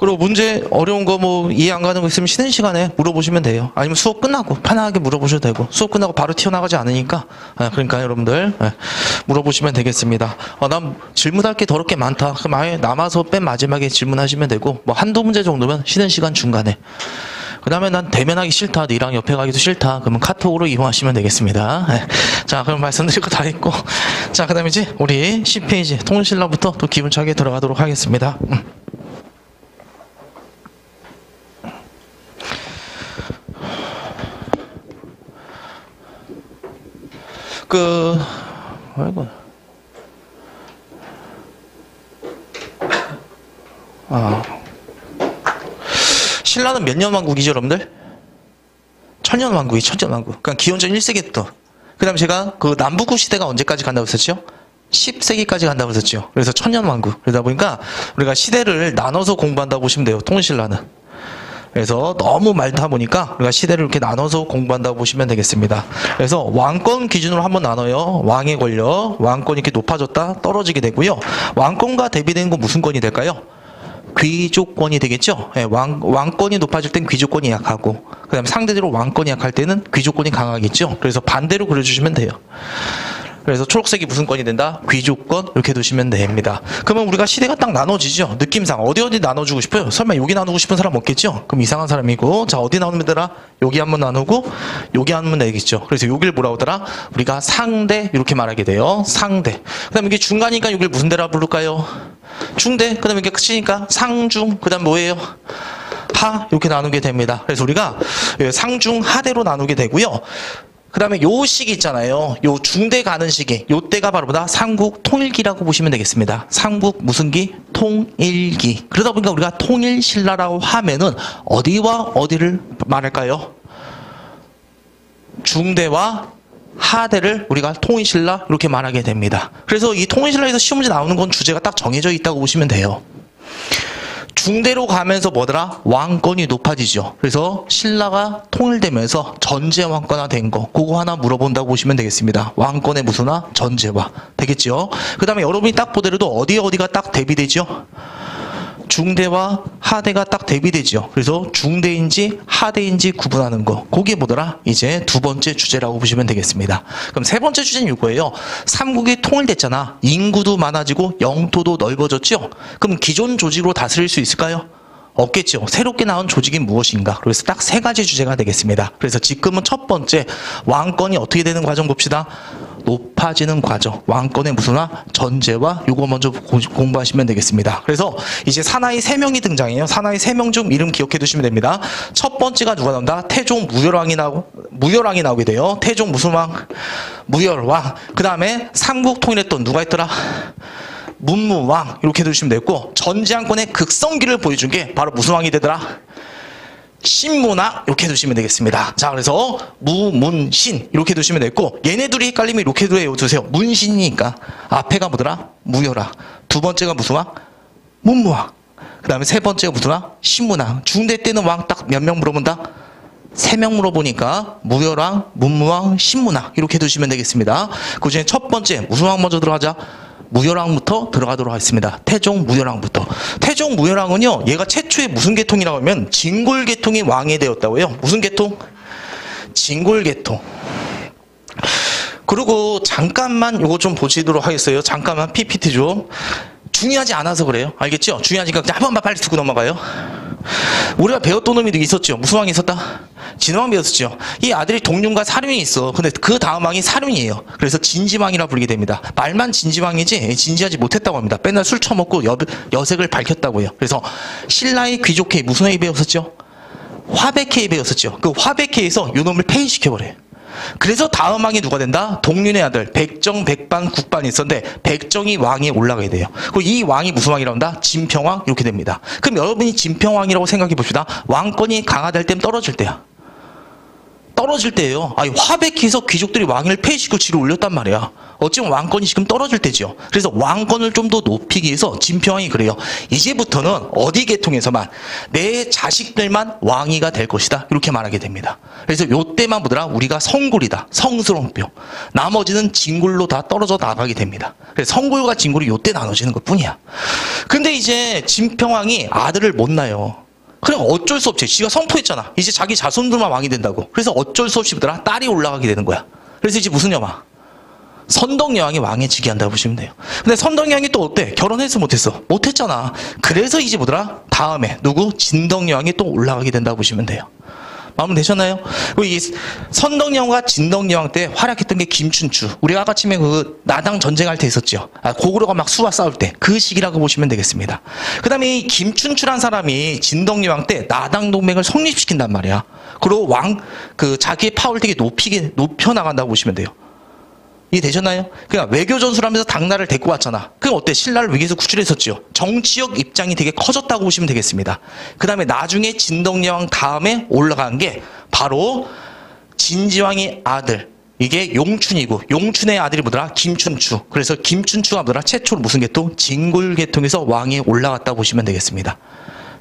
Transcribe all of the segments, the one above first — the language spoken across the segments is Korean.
그리고 문제 어려운 거 뭐 이해 안 가는 거 있으면 쉬는 시간에 물어보시면 돼요. 아니면 수업 끝나고 편하게 물어보셔도 되고, 수업 끝나고 바로 튀어나가지 않으니까. 그러니까 여러분들 물어보시면 되겠습니다. 난 질문할 게 더럽게 많다. 그럼 아예 남아서 맨 마지막에 질문하시면 되고, 뭐 한두 문제 정도면 쉬는 시간 중간에. 그 다음에 난 대면하기 싫다, 니랑 옆에 가기도 싫다, 그러면 카톡으로 이용하시면 되겠습니다. 자, 그럼 말씀드릴 거 다 했고, 자, 그 다음에 이제 우리 10페이지 통신라부터 또 기분차게 들어가도록 하겠습니다. 아이고. 신라는 몇 년 왕국이죠, 여러분들? 천년 왕국이, 천년 왕국. 그러니까 기원전 1세기부터. 그 다음에 제가 그 남북국 시대가 언제까지 간다고 했었죠? 10세기까지 간다고 했었죠. 그래서 천년 왕국. 그러다 보니까 우리가 시대를 나눠서 공부한다고 보시면 돼요, 통신라는. 그래서 너무 많다 보니까 우리가 시대를 이렇게 나눠서 공부한다고 보시면 되겠습니다. 그래서 왕권 기준으로 한번 나눠요. 왕의 권력, 왕권이 이렇게 높아졌다, 떨어지게 되고요. 왕권과 대비되는 건 무슨 권이 될까요? 귀족권이 되겠죠. 왕권이 높아질 땐 귀족권이 약하고, 그 다음에 상대적으로 왕권이 약할 때는 귀족권이 강하겠죠. 그래서 반대로 그려주시면 돼요. 그래서 초록색이 무슨 권이 된다? 귀족권, 이렇게 두시면 됩니다. 그러면 우리가 시대가 딱 나눠지죠. 느낌상 어디 나눠주고 싶어요? 설마 여기 나누고 싶은 사람 없겠죠? 그럼 이상한 사람이고, 자, 어디 나누면 되더라? 여기 한번 나누고 여기 하면 되겠죠. 그래서 여기를 뭐라고 하더라? 우리가 상대, 이렇게 말하게 돼요. 상대. 그 다음에 이게 중간이니까 여기를 무슨 대라 부를까요? 중대. 그 다음에 이게 끝이니까 상중. 그 다음 뭐예요? 하, 이렇게 나누게 됩니다. 그래서 우리가 상중 하대로 나누게 되고요. 그 다음에 요 시기 있잖아요. 요 중대 가는 시기. 요 때가 바로 뭐다? 삼국 통일기라고 보시면 되겠습니다. 삼국 무슨 기? 통일기. 그러다 보니까 우리가 통일신라라고 하면은 어디와 어디를 말할까요? 중대와 하대를 우리가 통일신라 이렇게 말하게 됩니다. 그래서 이 통일신라에서 시험 문제 나오는 건 주제가 딱 정해져 있다고 보시면 돼요. 중대로 가면서 뭐더라? 왕권이 높아지죠. 그래서 신라가 통일되면서 전제왕권화 된 거, 그거 하나 물어본다고 보시면 되겠습니다. 왕권의 무슨화? 전제화. 되겠죠? 그 다음에 여러분이 딱 보더라도 어디가 딱 대비되죠? 중대와 하대가 딱 대비되죠. 그래서 중대인지 하대인지 구분하는 거, 그게 뭐더라? 이제 두 번째 주제라고 보시면 되겠습니다. 그럼 세 번째 주제는 이거예요. 삼국이 통일됐잖아. 인구도 많아지고 영토도 넓어졌죠. 그럼 기존 조직으로 다스릴 수 있을까요? 없겠죠. 새롭게 나온 조직이 무엇인가? 그래서 딱 세 가지 주제가 되겠습니다. 그래서 지금은 첫 번째, 왕권이 어떻게 되는 과정 봅시다. 높아지는 과정. 왕권의 무슨화? 전제와 요거 먼저 공부하시면 되겠습니다. 그래서 이제 사나이 3명이 등장해요. 사나이 3명 중 이름 기억해 두시면 됩니다. 첫 번째가 누가 나온다? 태종 무열왕이 나오게 돼요. 태종 무슨 왕? 무열왕. 그 다음에 삼국 통일했던 누가 있더라? 문무왕. 이렇게 두시면 되고, 전지왕권의 극성기를 보여준 게 바로 무슨 왕이 되더라? 신문왕. 이렇게 두시면 되겠습니다. 자, 그래서 무문신 이렇게 두시면 되고, 얘네 둘이 헷갈리면 이렇게 두세요. 문신이니까 앞에가 뭐더라? 무열왕. 두 번째가 무슨 왕? 문무왕. 그 다음에 세 번째가 무슨 왕? 신문왕. 중대 때는 왕 딱 몇 명 물어본다? 3명 물어보니까 무열왕, 문무왕, 신문왕 이렇게 두시면 되겠습니다. 그 중에 첫 번째 무슨 왕 먼저 들어가자? 무열왕부터 들어가도록 하겠습니다. 태종 무열왕부터. 태종 무열왕은요, 얘가 최초의 무슨 계통이라고 하면 진골 계통이 왕이 되었다고요. 무슨 계통? 진골 계통. 그리고 잠깐만 요거 좀 보시도록 하겠어요. 잠깐만 PPT 좀. 중요하지 않아서 그래요. 알겠죠? 중요하니까 그냥 한 번만 빨리 듣고 넘어가요. 우리가 배웠던 놈이 있었죠. 무슨 왕이 있었다? 진왕 배웠었죠. 이 아들이 동륜과 사륜이 있어. 근데 그 다음 왕이 사륜이에요. 그래서 진지왕이라 부르게 됩니다. 말만 진지왕이지 진지하지 못했다고 합니다. 맨날 술 처먹고 여색을 밝혔다고요. 그래서 신라의 귀족회의 무슨 회의 배웠었죠? 화백회의 배웠었죠. 그 화백회의에서 요놈을 폐위시켜버려요. 그래서 다음 왕이 누가 된다? 동륜의 아들 백정, 백반, 국반이 있었는데 백정이 왕에 올라가야 돼요. 그리고 이 왕이 무슨 왕이라고 한다? 진평왕 이렇게 됩니다. 그럼 여러분이 진평왕이라고 생각해 봅시다. 왕권이 강화될 땐 떨어질 때야. 떨어질 때예요. 아니, 화백해서 귀족들이 왕위를 폐지시키고 지를 올렸단 말이야. 어찌보면 왕권이 지금 떨어질 때죠. 그래서 왕권을 좀 더 높이기 위해서 진평왕이 그래요. 이제부터는 어디 계통에서만 내 자식들만 왕위가 될 것이다. 이렇게 말하게 됩니다. 그래서 요때만 보더라 우리가 성굴이다. 성스러운 뼈. 나머지는 진굴로 다 떨어져 나가게 됩니다. 그래서 성굴과 진굴이 요때 나눠지는 것 뿐이야. 근데 이제 진평왕이 아들을 못 낳아요. 그냥 어쩔 수 없지. 지가 선포했잖아. 이제 자기 자손들만 왕이 된다고. 그래서 어쩔 수 없이 보더라 딸이 올라가게 되는 거야. 그래서 이제 무슨 여왕? 선덕여왕이 왕에 즉위한다고 보시면 돼요. 근데 선덕여왕이 또 어때? 결혼했어 못했어? 못했잖아. 그래서 이제 뭐더라? 다음에 누구? 진덕여왕이 또 올라가게 된다고 보시면 돼요. 마음 되셨나요? 이 선덕여왕과 진덕여왕 때 활약했던 게 김춘추. 우리가 아까 치면 그 나당 전쟁할 때 있었죠. 고구려가 막 수와 싸울 때 그 시기라고 보시면 되겠습니다. 그 다음에 이 김춘추란 사람이 진덕여왕 때 나당 동맹을 성립시킨단 말이야. 그리고 자기의 파워를 되게 높여 나간다고 보시면 돼요. 이해되셨나요? 그러니까 외교 전술을 하면서 당나라를 데리고 왔잖아. 그럼 어때? 신라를 위기에서 구출했었죠. 정치적 입장이 되게 커졌다고 보시면 되겠습니다. 그 다음에 나중에 진덕여왕 다음에 올라간 게 바로 진지왕의 아들. 이게 용춘이고 용춘의 아들이 뭐더라? 김춘추. 그래서 김춘추가 뭐더라? 최초로 무슨 계통? 진골 계통에서 왕에 올라갔다고 보시면 되겠습니다.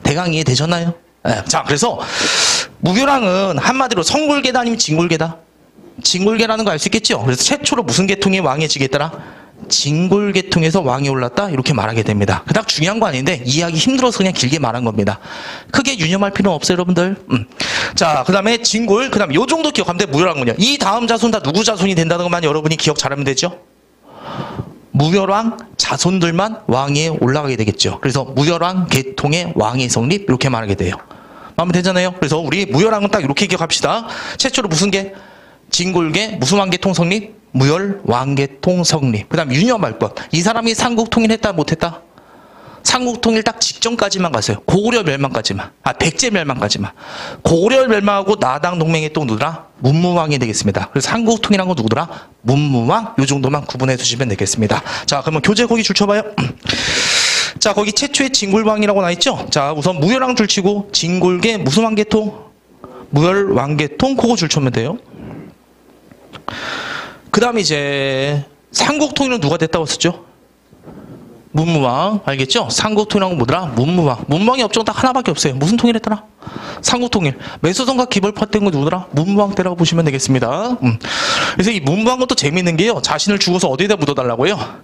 대강 이해되셨나요? 네. 자, 그래서 무교랑은 한마디로 성골계다 아니면 진골계다? 진골계라는 거 알 수 있겠죠? 그래서 최초로 무슨 계통의 왕에 지겠더라? 진골 계통에서 왕이 올랐다? 이렇게 말하게 됩니다. 그닥 중요한 거 아닌데 이해하기 힘들어서 그냥 길게 말한 겁니다. 크게 유념할 필요는 없어요, 여러분들. 자, 그 다음에 진골, 그 다음에 요 정도 기억하면 돼. 무열왕은요. 이 다음 자손 다 누구 자손이 된다는 것만 여러분이 기억 잘하면 되죠? 무열왕 자손들만 왕위에 올라가게 되겠죠. 그래서 무열왕 계통의 왕위 성립 이렇게 말하게 돼요. 마음에 되잖아요? 그래서 우리 무열왕은 딱 이렇게 기억합시다. 최초로 무슨 계? 진골계, 무슨 왕계통 성립? 무열 왕계통 성립. 그 다음 유념할 것. 이 사람이 삼국 통일했다 못했다? 삼국 통일 딱 직전까지만 갔어요. 고구려 멸망까지만. 백제 멸망까지만. 고구려 멸망하고 나당 동맹했던 누구더라? 문무왕이 되겠습니다. 그래서 삼국 통일한 건 누구더라? 문무왕. 요 정도만 구분해 주시면 되겠습니다. 자, 그러면 교재 거기 줄 쳐봐요. 자, 거기 최초의 진골왕이라고 나와있죠? 자, 우선 무열왕 줄 치고 진골계 무슨 왕계통? 무열 왕계통 그거 줄 쳐면 돼요. 그 다음에 이제 삼국 통일은 누가 됐다고 했었죠? 문무왕. 알겠죠? 삼국 통일은 뭐더라? 문무왕. 문무왕의 업종 딱 하나밖에 없어요. 무슨 통일했더라? 삼국 통일. 매소성과 기벌파된 거 누구더라? 문무왕 때라고 보시면 되겠습니다. 그래서 이 문무왕은 또 재밌는 게요. 자신을 죽어서 어디에다 묻어달라고요?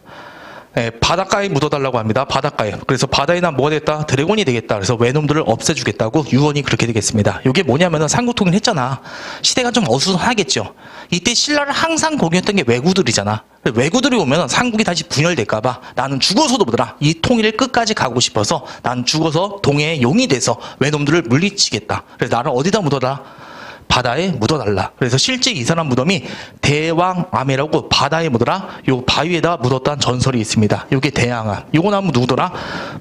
네, 바닷가에 묻어달라고 합니다. 바닷가에. 그래서 바다에 난 뭐가 됐다? 드래곤이 되겠다. 그래서 외놈들을 없애주겠다고 유언이 그렇게 되겠습니다. 이게 뭐냐면은 삼국통일 했잖아. 시대가 좀 어수선하겠죠. 이때 신라를 항상 공격했던 게 왜구들이잖아. 왜구들이 오면 삼국이 다시 분열될까봐 나는 죽어서도 보더라. 이 통일을 끝까지 가고 싶어서 난 죽어서 동해의 용이 돼서 외놈들을 물리치겠다. 그래서 나를 어디다 묻어라? 바다에 묻어달라. 그래서 실제 이 사람 무덤이 대왕암이라고 바다에 묻어라. 요 바위에다 묻었다는 전설이 있습니다. 요게 대왕암. 요건 한번 누구더라?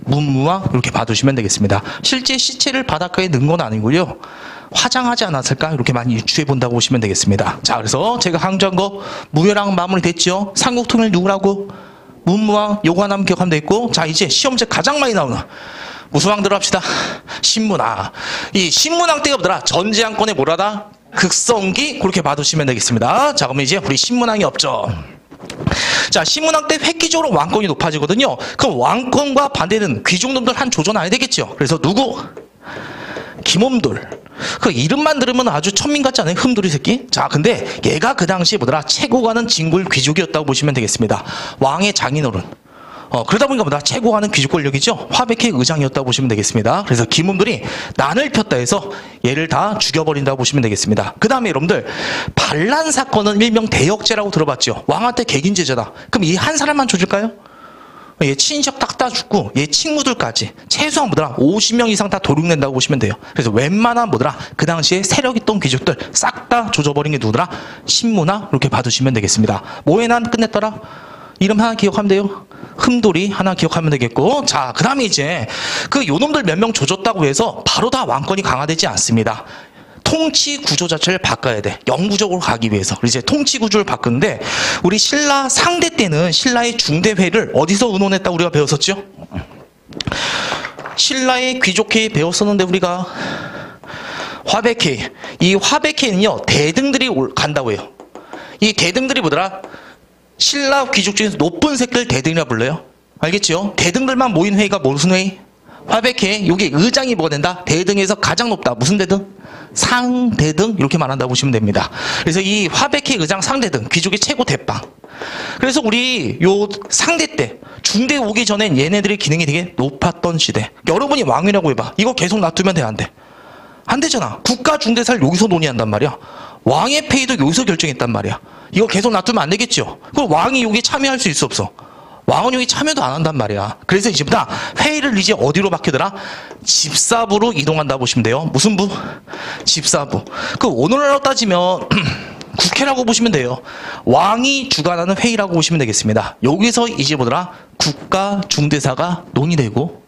문무왕. 이렇게 봐두시면 되겠습니다. 실제 시체를 바닷가에 넣은 건 아니고요. 화장하지 않았을까? 이렇게 많이 유추해 본다고 보시면 되겠습니다. 자, 그래서 제가 강조한 거 무열왕 마무리됐죠? 삼국통일 누구라고? 문무왕. 요거 하나 기억하면 되겠고. 자, 이제 시험 문제 가장 많이 나오는 무슨 왕 들어갑시다. 신문왕. 이 신문왕 때가 뭐더라? 전제왕권의 뭐라다? 극성기. 그렇게 봐두시면 되겠습니다. 자, 그러면 이제 우리 신문왕이 없죠. 자, 신문왕 때 획기적으로 왕권이 높아지거든요. 그럼 왕권과 반대는 귀족놈들 한 조져놔야 되겠죠. 그래서 누구? 김엄돌. 그 이름만 들으면 아주 천민 같지 않아요? 흠돌이 새끼? 자, 근데 얘가 그 당시에 뭐더라? 최고 가는 진골 귀족이었다고 보시면 되겠습니다. 왕의 장인어른. 그러다 보니까 뭐다? 최고 가는 귀족 권력이죠. 화백회 의장이었다고 보시면 되겠습니다. 그래서 김엄돌이 난을 폈다 해서 얘를 다 죽여버린다고 보시면 되겠습니다. 그 다음에 여러분들 반란 사건은 일명 대역죄라고 들어봤죠. 왕한테 객인제자다. 그럼 이 한 사람만 조질까요? 얘 친인척 딱 다 죽고 얘 친구들까지 최소한 뭐더라? 50명 이상 다 도륙낸다고 보시면 돼요. 그래서 웬만한 뭐더라? 그 당시에 세력 있던 귀족들 싹 다 조져버린 게 누구더라? 신문왕. 이렇게 봐두시면 되겠습니다. 뭐에 난 끝냈더라? 이름 하나 기억하면 돼요. 흠돌이 하나 기억하면 되겠고. 자, 그 다음에 이제 그 요놈들 몇 명 조졌다고 해서 바로 다 왕권이 강화되지 않습니다. 통치 구조 자체를 바꿔야 돼. 영구적으로 가기 위해서. 이제 통치 구조를 바꾸는데 우리 신라 상대 때는 신라의 중대회를 어디서 의논했다고 우리가 배웠었죠? 신라의 귀족회의 배웠었는데 우리가 화백회의. 이 화백회는요, 대등들이 간다고 해요. 이 대등들이 뭐더라? 신라 귀족 중에서 높은 색들 대등이라 불러요. 알겠죠? 대등들만 모인 회의가 무슨 회의? 화백회. 여기 의장이 뭐가 된다? 대등에서 가장 높다. 무슨 대등? 상대등. 이렇게 말한다고 보시면 됩니다. 그래서 이 화백회 의장 상대등, 귀족의 최고 대빵. 그래서 우리 요 상대 때 중대 오기 전엔 얘네들의 기능이 되게 높았던 시대. 여러분이 왕이라고 해봐. 이거 계속 놔두면 돼, 안 돼? 안 되잖아. 국가 중대사를 여기서 논의한단 말이야. 왕의 폐위도 여기서 결정했단 말이야. 이거 계속 놔두면 안 되겠죠. 그럼 왕이 여기 참여할 수 있어, 없어? 왕은 여기 참여도 안 한단 말이야. 그래서 이제부터 회의를 이제 어디로 맡기더라? 집사부로 이동한다 보시면 돼요. 무슨 부? 집사부. 그 오늘날로 따지면 국회라고 보시면 돼요. 왕이 주관하는 회의라고 보시면 되겠습니다. 여기서 이제 뭐더라? 국가 중대사가 논의되고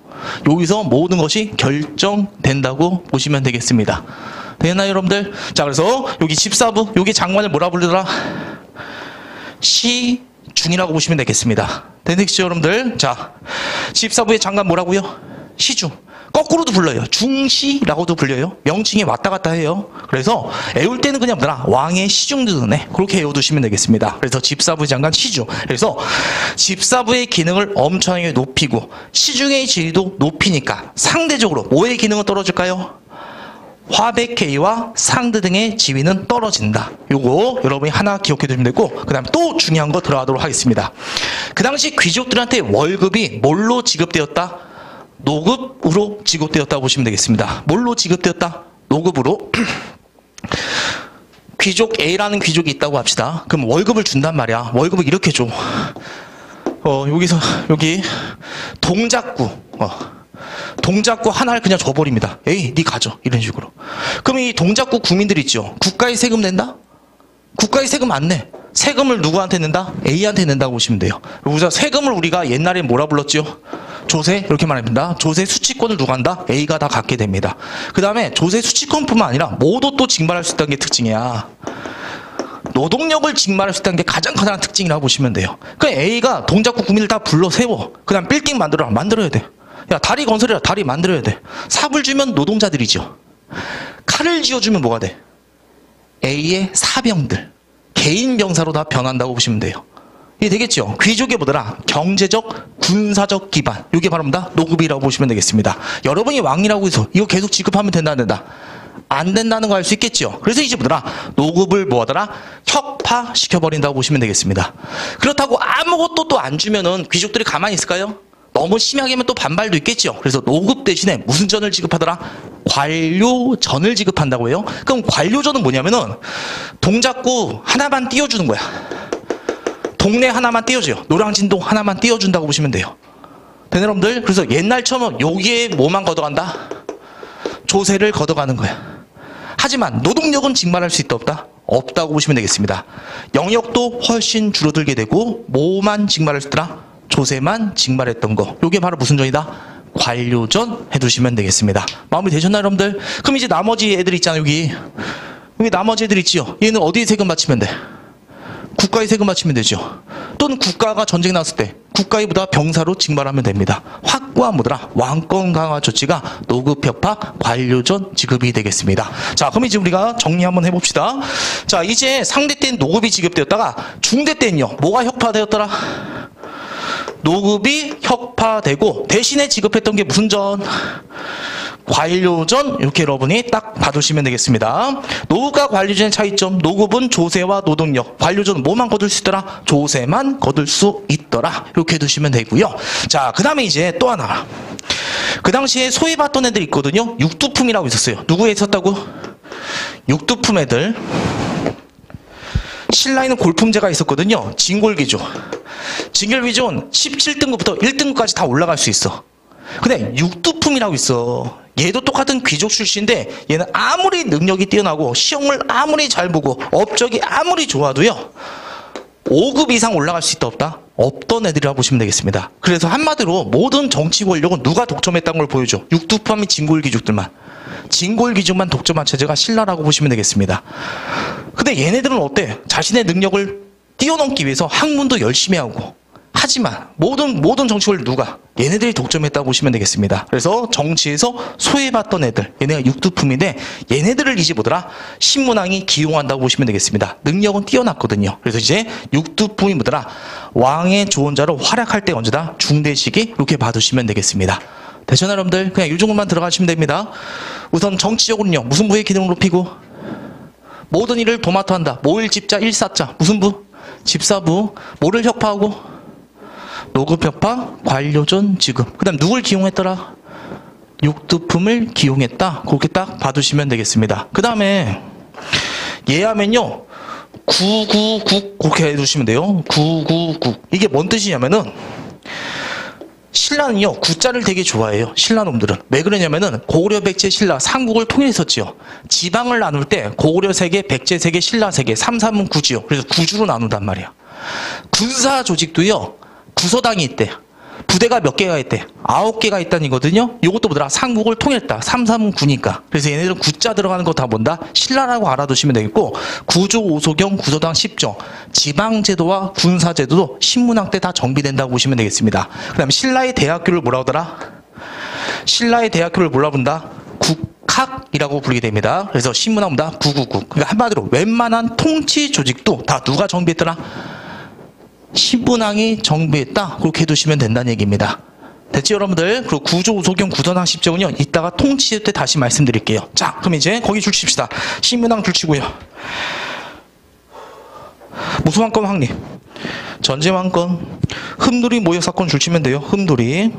여기서 모든 것이 결정된다고 보시면 되겠습니다. 되나요, 여러분들? 자, 그래서 여기 집사부, 여기 장관을 뭐라 부르더라? 시중이라고 보시면 되겠습니다. 되겠죠, 여러분들? 자, 집사부의 장관 뭐라고요? 시중. 거꾸로도 불러요. 중시라고도 불려요. 명칭이 왔다 갔다 해요. 그래서 애울 때는 그냥 뭐더라? 왕의 시중드네. 그렇게 애워두시면 되겠습니다. 그래서 집사부 장관 시중. 그래서 집사부의 기능을 엄청나게 높이고 시중의 지위도 높이니까 상대적으로 뭐의 기능은 떨어질까요? 화백회의와 상대 등의 지위는 떨어진다. 요거 여러분이 하나 기억해 두시면 되고, 그 다음에 또 중요한 거 들어가도록 하겠습니다. 그 당시 귀족들한테 월급이 뭘로 지급되었다? 노급으로 지급되었다고 보시면 되겠습니다. 뭘로 지급되었다? 노급으로. 귀족 A라는 귀족이 있다고 합시다. 그럼 월급을 준단 말이야. 월급을 이렇게 줘. 여기서 여기 동작구 동작구 하나를 그냥 줘버립니다. 에이, 니 가져. 이런 식으로. 그럼 이 동작구 국민들 있죠. 국가의 세금 낸다? 국가의 세금 안 내. 세금을 누구한테 낸다? A한테 낸다고 보시면 돼요. 그래서 세금을 우리가 옛날에 뭐라 불렀죠? 조세? 이렇게 말합니다. 조세 수취권을 누가 한다? A가 다 갖게 됩니다. 그 다음에 조세 수취권뿐만 아니라 뭐도 또 징발할 수 있다는 게 특징이야. 노동력을 징발할 수 있다는 게 가장 커다란 특징이라고 보시면 돼요. 그 A가 동작구 국민을 다 불러 세워. 그 다음 빌딩 만들어야 돼. 야, 다리 건설해라. 다리 만들어야 돼. 삽을 주면 노동자들이죠. 칼을 쥐어주면 뭐가 돼? A의 사병들. 개인 병사로 다 변한다고 보시면 돼요. 이게 되겠죠? 귀족의 뭐더라? 경제적, 군사적 기반. 이게 바로 뭐다? 노급이라고 보시면 되겠습니다. 여러분이 왕이라고 해서 이거 계속 지급하면 된다, 안 된다? 안 된다는 거 알 수 있겠죠? 그래서 이제 뭐더라? 노급을 뭐하더라? 혁파시켜버린다고 보시면 되겠습니다. 그렇다고 아무것도 또 안 주면은 귀족들이 가만히 있을까요? 너무 심하게 하면 또 반발도 있겠죠. 그래서 노급 대신에 무슨 전을 지급하더라? 관료전을 지급한다고 해요. 그럼 관료전은 뭐냐면은 동작구 하나만 띄워주는 거야. 동네 하나만 띄워줘요. 노량진동 하나만 띄워준다고 보시면 돼요. 되네, 여러분들? 그래서 옛날처럼 여기에 뭐만 걷어간다? 조세를 걷어가는 거야. 하지만 노동력은 징발할 수 있다, 없다? 없다고 보시면 되겠습니다. 영역도 훨씬 줄어들게 되고 뭐만 징발할 수 있더라? 조세만 징발했던 거. 요게 바로 무슨 전이다? 관료전 해두시면 되겠습니다. 마무리 되셨나요, 여러분들? 그럼 이제 나머지 애들 있잖아요. 여기 나머지 애들 있지요. 얘는 어디에 세금 바치면 돼? 국가에 세금 바치면 되죠. 또는 국가가 전쟁 났을 때 국가에 보다 병사로 징발하면 됩니다. 확고한 뭐더라? 왕권 강화 조치가 노급 혁파 관료전 지급이 되겠습니다. 자, 그럼 이제 우리가 정리 한번 해봅시다. 자, 이제 상대 때는 노급이 지급되었다가 중대 때는요, 뭐가 혁파되었더라? 노급이 혁파되고 대신에 지급했던 게 무슨 전? 관료전. 이렇게 여러분이 딱 봐두시면 되겠습니다. 노급과 관료전의 차이점. 노급은 조세와 노동력, 관료전은 뭐만 거둘 수 있더라? 조세만 거둘 수 있더라. 이렇게 두시면 되고요. 자, 그 다음에 이제 또 하나. 그 당시에 소외받던 애들 있거든요. 육두품이라고 있었어요. 누구에 있었다고? 육두품 애들. 신라에는 골품제가 있었거든요. 진골귀족. 진골귀족은 17등급부터 1등급까지 다 올라갈 수 있어. 근데 육두품이라고 있어. 얘도 똑같은 귀족 출신인데 얘는 아무리 능력이 뛰어나고 시험을 아무리 잘 보고 업적이 아무리 좋아도요, 5급 이상 올라갈 수 있다, 없다? 없던 애들이라고 보시면 되겠습니다. 그래서 한마디로 모든 정치 권력은 누가 독점했다는 걸 보여줘. 육두품이 진골귀족들만. 진골귀족만 독점한 체제가 신라라고 보시면 되겠습니다. 근데 얘네들은 어때? 자신의 능력을 뛰어넘기 위해서 학문도 열심히 하고 하지만 모든 정치 권리 누가? 얘네들이 독점했다고 보시면 되겠습니다. 그래서 정치에서 소외받던 애들, 얘네가 육두품인데 얘네들을 이제 뭐더라? 신문왕이 기용한다고 보시면 되겠습니다. 능력은 뛰어났거든요. 그래서 이제 육두품이 뭐더라? 왕의 조언자로 활약할 때 언제다? 중대시기 이렇게 봐두시면 되겠습니다. 되셨나요, 여러분들? 그냥 이 정도만 들어가시면 됩니다. 우선 정치적으로는요. 무슨 부의 기능을 높이고 모든 일을 도맡아 한다. 모일집자 일사자 무슨 부? 집사부. 뭐를 혁파하고? 노급혁파, 관료전 지급. 그 다음 누굴 기용했더라? 육두품을 기용했다. 그렇게 딱 봐두시면 되겠습니다. 그 다음에 예하면요 999 그렇게 해두시면 돼요. 999 이게 뭔 뜻이냐면은 신라는요 구자를 되게 좋아해요. 신라놈들은 왜 그러냐면은 고구려, 백제, 신라 삼국을 통일했었지요. 지방을 나눌 때 고구려 세계, 백제 세계, 신라 세계 3, 3은 구지요. 그래서 구주로 나눈단 말이야. 군사 조직도요 구서당이 있대. 부대가 몇 개가 있대? 9개가 있다는 거거든요. 요것도 뭐더라? 삼국을 통일했다. 3, 3은 구니까. 그래서 얘네들은 구자 들어가는 거 다 뭔다? 신라라고 알아두시면 되겠고 구조, 오소경, 구서당, 십정 지방제도와 군사제도도 신문학 때 다 정비된다고 보시면 되겠습니다. 그 다음에 신라의 대학교를 뭐라고 하더라? 신라의 대학교를 뭐라 본다? 국학이라고 부르게 됩니다. 그래서 신문학보다 999. 그러니까 한마디로 웬만한 통치 조직도 다 누가 정비했더라? 신문왕이 정비했다. 그렇게 해두시면 된다는 얘기입니다. 됐지 여러분들? 그리고 구조, 우소경, 구서당, 십정은요 이따가 통치 때 다시 말씀드릴게요. 자 그럼 이제 거기 줄 칩시다. 신문왕 줄 치고요. 무수왕권 확립, 전제왕권, 흠돌이 모욕 사건 줄 치면 돼요. 흠돌이.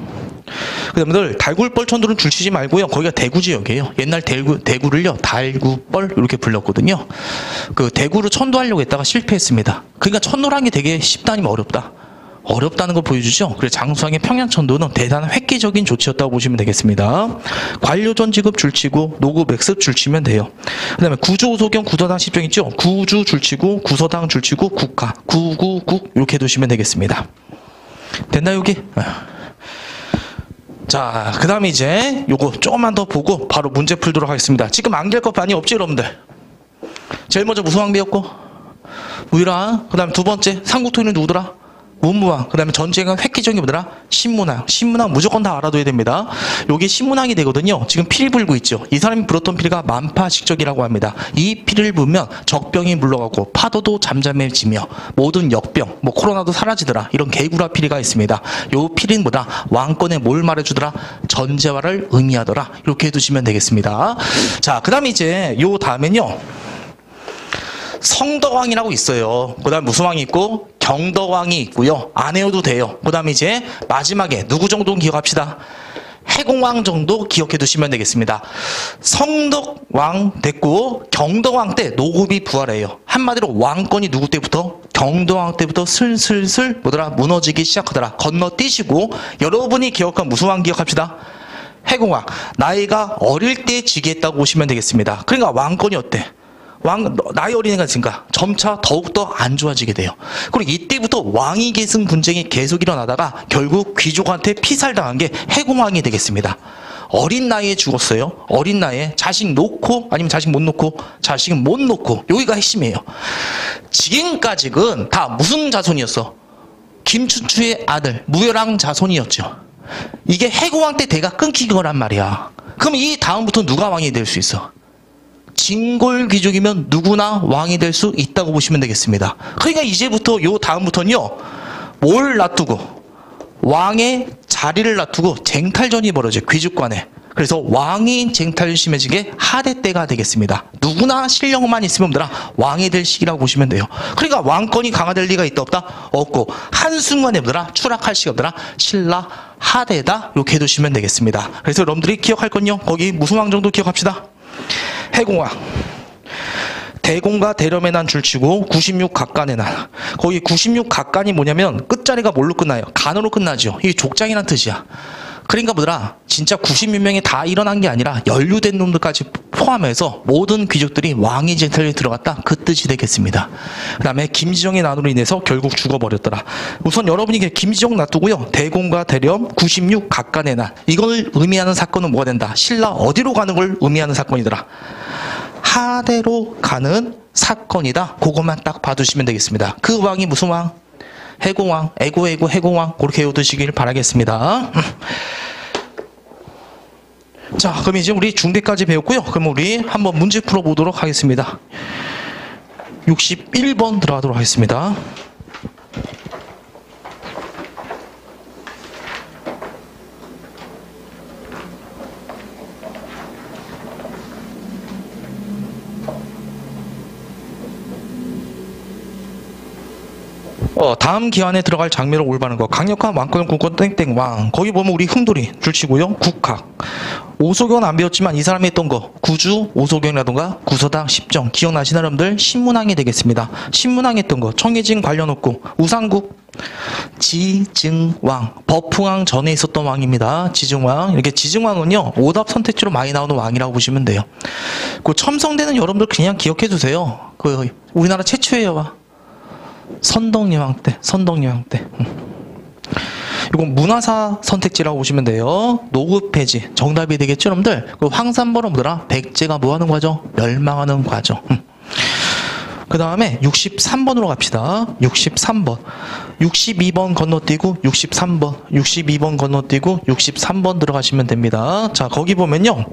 그 다음에 달굴뻘 천도는 줄 치지 말고요. 거기가 대구 지역이에요. 옛날 대구를요 달구뻘 이렇게 불렀거든요. 그 대구를 천도하려고 했다가 실패했습니다. 그러니까 천도라는 게 되게 쉽다니면 어렵다. 어렵다는 걸 보여주죠. 그래서 장수왕의 평양천도는 대단한 획기적인 조치였다고 보시면 되겠습니다. 관료전 지급 줄치고 노급 액습 줄치면 돼요. 그 다음에 구조, 오소경, 구서당, 십정 있죠. 구주 줄치고 구서당 줄치고 국가, 구구국 이렇게 해두시면 되겠습니다. 됐나 여기? 자, 그 다음에 이제 요거 조금만 더 보고 바로 문제 풀도록 하겠습니다. 지금 안길 것 많이 없지 여러분들? 제일 먼저 무슨 왕 배웠고? 우유랑. 그 다음에 두 번째 삼국통일은 누구더라? 문무왕. 그 다음에 전쟁은 획기적인 뭐더라? 신문왕. 신문왕 무조건 다 알아둬야 됩니다. 요게 신문왕이 되거든요. 지금 피를 불고 있죠. 이 사람이 불었던 피가 만파식적이라고 합니다. 이 피를 불면 적병이 물러가고 파도도 잠잠해지며 모든 역병, 뭐 코로나도 사라지더라. 이런 개구라 피리가 있습니다. 요 피리는 뭐다? 왕권에 뭘 말해주더라? 전제화를 의미하더라. 이렇게 해두시면 되겠습니다. 자, 그 다음에 이제 요 다음엔요. 성덕왕이라고 있어요. 그 다음에 무슨 왕이 있고? 경덕왕이 있고요. 안 외워도 돼요. 그 다음에 이제 마지막에 누구 정도는 기억합시다. 해공왕 정도 기억해 두시면 되겠습니다. 성덕왕 됐고 경덕왕 때 노급이 부활해요. 한마디로 왕권이 누구 때부터? 경덕왕 때부터 슬슬슬 뭐더라? 무너지기 시작하더라. 건너뛰시고 여러분이 기억한 무슨 왕 기억합시다. 해공왕. 나이가 어릴 때 즉위했다고 보시면 되겠습니다. 그러니까 왕권이 어때? 나이 어린애가 있으니까 점차 더욱더 안 좋아지게 돼요. 그리고 이때부터 왕위 계승 분쟁이 계속 일어나다가 결국 귀족한테 피살당한 게 해공왕이 되겠습니다. 어린 나이에 죽었어요. 어린 나이에 자식 놓고 아니면 자식 못 놓고 자식은 못 놓고 여기가 핵심이에요. 지금까지는 다 무슨 자손이었어? 김춘추의 아들 무열왕 자손이었죠. 이게 해공왕 때 대가 끊긴 거란 말이야. 그럼 이 다음부터 누가 왕이 될 수 있어? 진골 귀족이면 누구나 왕이 될 수 있다고 보시면 되겠습니다. 그러니까 이제부터 요 다음부터는요. 뭘 놔두고 왕의 자리를 놔두고 쟁탈전이 벌어져요. 귀족 간에. 그래서 왕이 쟁탈 심해지게 하대 때가 되겠습니다. 누구나 실력만 있으면 뭐더라? 왕이 될 시기라고 보시면 돼요. 그러니까 왕권이 강화될 리가 있다 없다? 없고 한순간에 뭐더라? 추락할 시기가 없더라? 신라 하대다. 이렇게 해두시면 되겠습니다. 그래서 여러분들이 기억할 건요. 거기 무슨 왕 정도 기억합시다. 해공왕. 대공과 대렴의 난 줄치고 96각간의 난. 거기 96각간이 뭐냐면 끝자리가 뭘로 끝나요? 간으로 끝나죠. 이게 족장이란 뜻이야. 그러니까 뭐더라? 진짜 96명이 다 일어난 게 아니라 연루된 놈들까지 포함해서 모든 귀족들이 왕위 쟁탈에 들어갔다. 그 뜻이 되겠습니다. 그 다음에 김지정의 난으로 인해서 결국 죽어버렸더라. 우선 여러분이 김지정 놔두고요. 대공과 대렴 96각간의 난. 이걸 의미하는 사건은 뭐가 된다? 신라 어디로 가는 걸 의미하는 사건이더라? 하대로 가는 사건이다. 그것만 딱 봐두시면 되겠습니다. 그 왕이 무슨 왕? 해공왕, 애고 해공왕 그렇게 외워두시길 바라겠습니다. 자, 그럼 이제 우리 중대까지 배웠고요. 그럼 우리 한번 문제 풀어보도록 하겠습니다. 61번 들어가도록 하겠습니다. 다음 기한에 들어갈 장면을 올바른 거. 강력한 왕권 군권 땡땡 왕. 거기 보면 우리 흥돌이 줄치고요. 국학. 오소경 안 배웠지만 이 사람이 했던 거. 구주, 오소경이라던가 구서당, 십정. 기억나시나 여러분들? 신문왕이 되겠습니다. 신문왕 했던 거. 청해진 관련 없고. 우상국. 지증왕. 버풍왕 전에 있었던 왕입니다. 지증왕. 이렇게 지증왕은요. 오답 선택지로 많이 나오는 왕이라고 보시면 돼요. 그 첨성대는 여러분들 그냥 기억해 두세요. 그 우리나라 최초예요. 선덕여왕 때. 이건 문화사 선택지라고 보시면 돼요. 노급 폐지. 정답이 되겠죠, 여러분들? 그 황산벌은 뭐더라? 백제가 뭐 하는 과정? 멸망하는 과정. 그 다음에 63번으로 갑시다. 63번. 62번 건너뛰고 63번. 62번 건너뛰고 63번 들어가시면 됩니다. 자, 거기 보면요.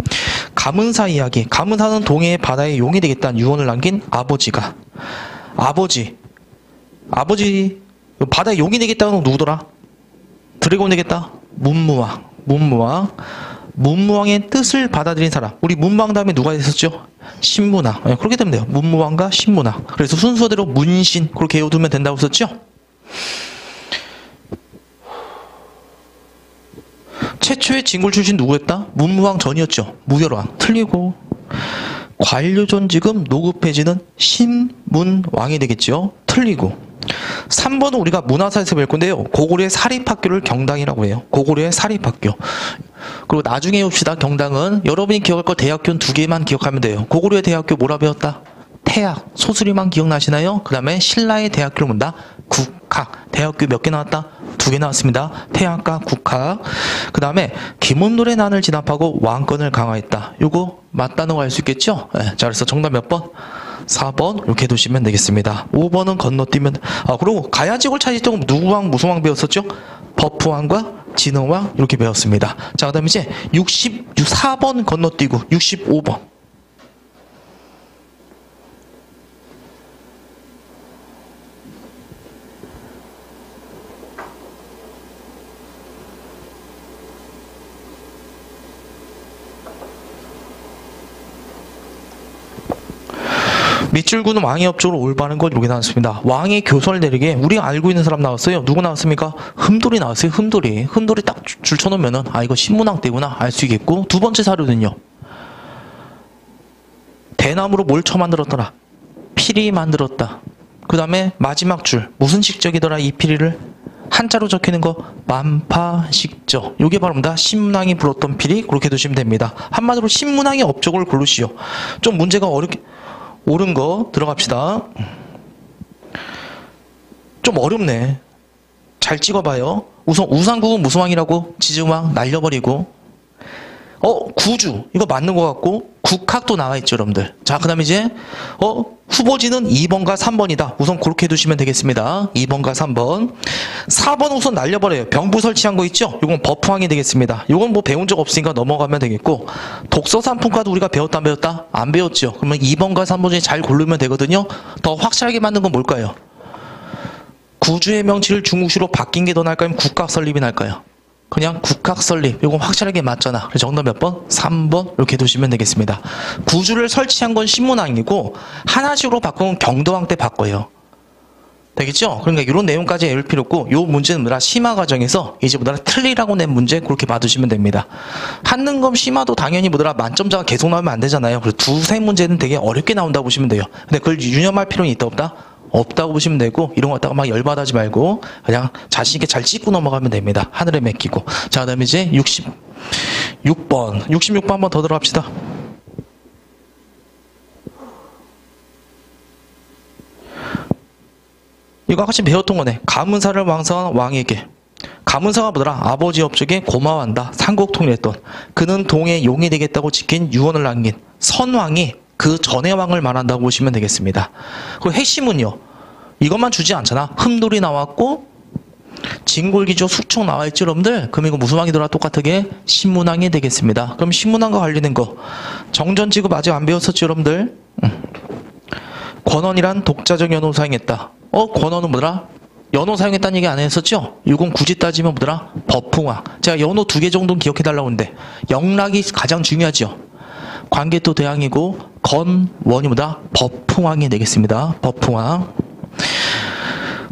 가문사 이야기. 가문사는 동해의 바다에 용이 되겠다는 유언을 남긴 아버지가. 아버지 바다에 용이 되겠다는 건 누구더라? 드래곤 되겠다? 문무왕의 뜻을 받아들인 사람. 우리 문무왕 다음에 누가 있었죠? 신문왕. 그렇게 되면 돼요. 문무왕과 신문왕. 그래서 순서대로 문신 그렇게 외워두면 된다고 썼죠? 최초의 진골 출신 누구였다? 문무왕 전이었죠. 무열왕. 틀리고. 관료존 지금 노급해지는 신문왕이 되겠죠. 틀리고. 3번은 우리가 문화사에서 배울 건데요. 고구려의 사립학교를 경당이라고 해요. 고구려의 사립학교. 그리고 나중에 봅시다. 경당은 여러분이 기억할 거 대학교는 2개만 기억하면 돼요. 고구려의 대학교 뭐라 배웠다? 태학. 소수리만 기억나시나요? 그 다음에 신라의 대학교를 본다. 국학. 대학교 몇 개 나왔다? 2개 나왔습니다. 태학과 국학. 그 다음에 김원노래 난을 진압하고 왕권을 강화했다. 요거 맞다는 거 알 수 있겠죠? 네. 자, 그래서 정답 몇 번? 4번 이렇게 두시면 되겠습니다. 5번은 건너뛰면 그리고 가야지골 차지점 누구왕 무슨 왕 배웠었죠? 버프왕과 진흥왕 이렇게 배웠습니다. 자, 그 다음에 이제 64번 건너뛰고 65번. 밑줄구는 왕의 업적으로 올바른 것 이렇게 나왔습니다. 왕의 교설 내리게 우리가 알고 있는 사람 나왔어요. 누구 나왔습니까? 흠돌이 나왔어요. 흠돌이 딱 줄 쳐놓으면은 이거 신문왕 때구나 알 수 있겠고. 두 번째 사료는요. 대나무로 뭘 쳐만들었더라? 피리 만들었다. 그 다음에 마지막 줄 무슨 식적이더라? 이 피리를 한자로 적히는 거 만파식적. 요게 바로 뭐다? 신문왕이 불었던 피리 그렇게 두시면 됩니다. 한마디로 신문왕의 업적을 고르시오. 좀 문제가 옳은 거 들어갑시다. 좀 어렵네. 잘 찍어봐요. 우선 우상국은 무슨 왕이라고? 지증왕 날려버리고. 구주 이거 맞는 것 같고 국학도 나와있죠 여러분들. 자, 그 다음에 이제 후보지는 2번과 3번이다. 우선 그렇게 해두시면 되겠습니다. 2번과 3번. 4번 우선 날려버려요. 병부 설치한 거 있죠? 이건 버프왕이 되겠습니다. 이건 뭐 배운 적 없으니까 넘어가면 되겠고. 독서산품과도 우리가 배웠다 안 배웠다? 안 배웠죠. 그러면 2번과 3번 중에 잘 고르면 되거든요. 더 확실하게 맞는 건 뭘까요? 구주의 명치를 중국시로 바뀐 게 더 나을까요? 국학 설립이 나을까요? 그냥 국학 설립. 이건 확실하게 맞잖아. 그래서 정답 몇 번? 3번 이렇게 두시면 되겠습니다. 구주를 설치한 건 신문왕이고 하나씩으로 바꾼 경도왕 때 바꿔요. 되겠죠? 그러니까 이런 내용까지 외울 필요 없고 요 문제는 뭐라 심화 과정에서 이제 뭐더라 틀리라고 낸 문제 그렇게 봐두시면 됩니다. 한능검 심화도 당연히 뭐더라 만점자가 계속 나오면 안 되잖아요. 그래서 2-3 문제는 되게 어렵게 나온다고 보시면 돼요. 근데 그걸 유념할 필요는 있다 없다? 없다고 보시면 되고 이런 거 갖다가 막 열받아하지 말고 그냥 자신있게 잘 짚고 넘어가면 됩니다. 하늘에 맡기고. 자, 그 다음에 이제 66번 66번 한번 더 들어갑시다. 이거 아까 지금 배웠던 거네. 가문사를 왕성한 왕에게. 가문사가 뭐더라? 아버지 업적에 고마워한다. 삼국 통일했던. 그는 동해 용이 되겠다고 지킨 유언을 남긴 선왕이 그 전의 왕을 말한다고 보시면 되겠습니다. 그 핵심은요. 이것만 주지 않잖아. 흠돌이 나왔고 진골기죠. 숙청 나와있죠, 여러분들? 그럼 이거 무슨 왕이더라? 똑같게 신문왕이 되겠습니다. 그럼 신문왕과 관련된 거. 정전지급 아직 안 배웠었죠, 여러분들? 권원이란 독자적 연호 사용했다. 권원은 뭐더라? 연호 사용했다는 얘기 안 했었죠? 이건 굳이 따지면 뭐더라? 법풍왕. 제가 연호 2개 정도는 기억해달라고 했는데 영락이 가장 중요하죠. 관계도 대항이고 건원이 뭐다? 법풍왕이 되겠습니다. 법풍왕.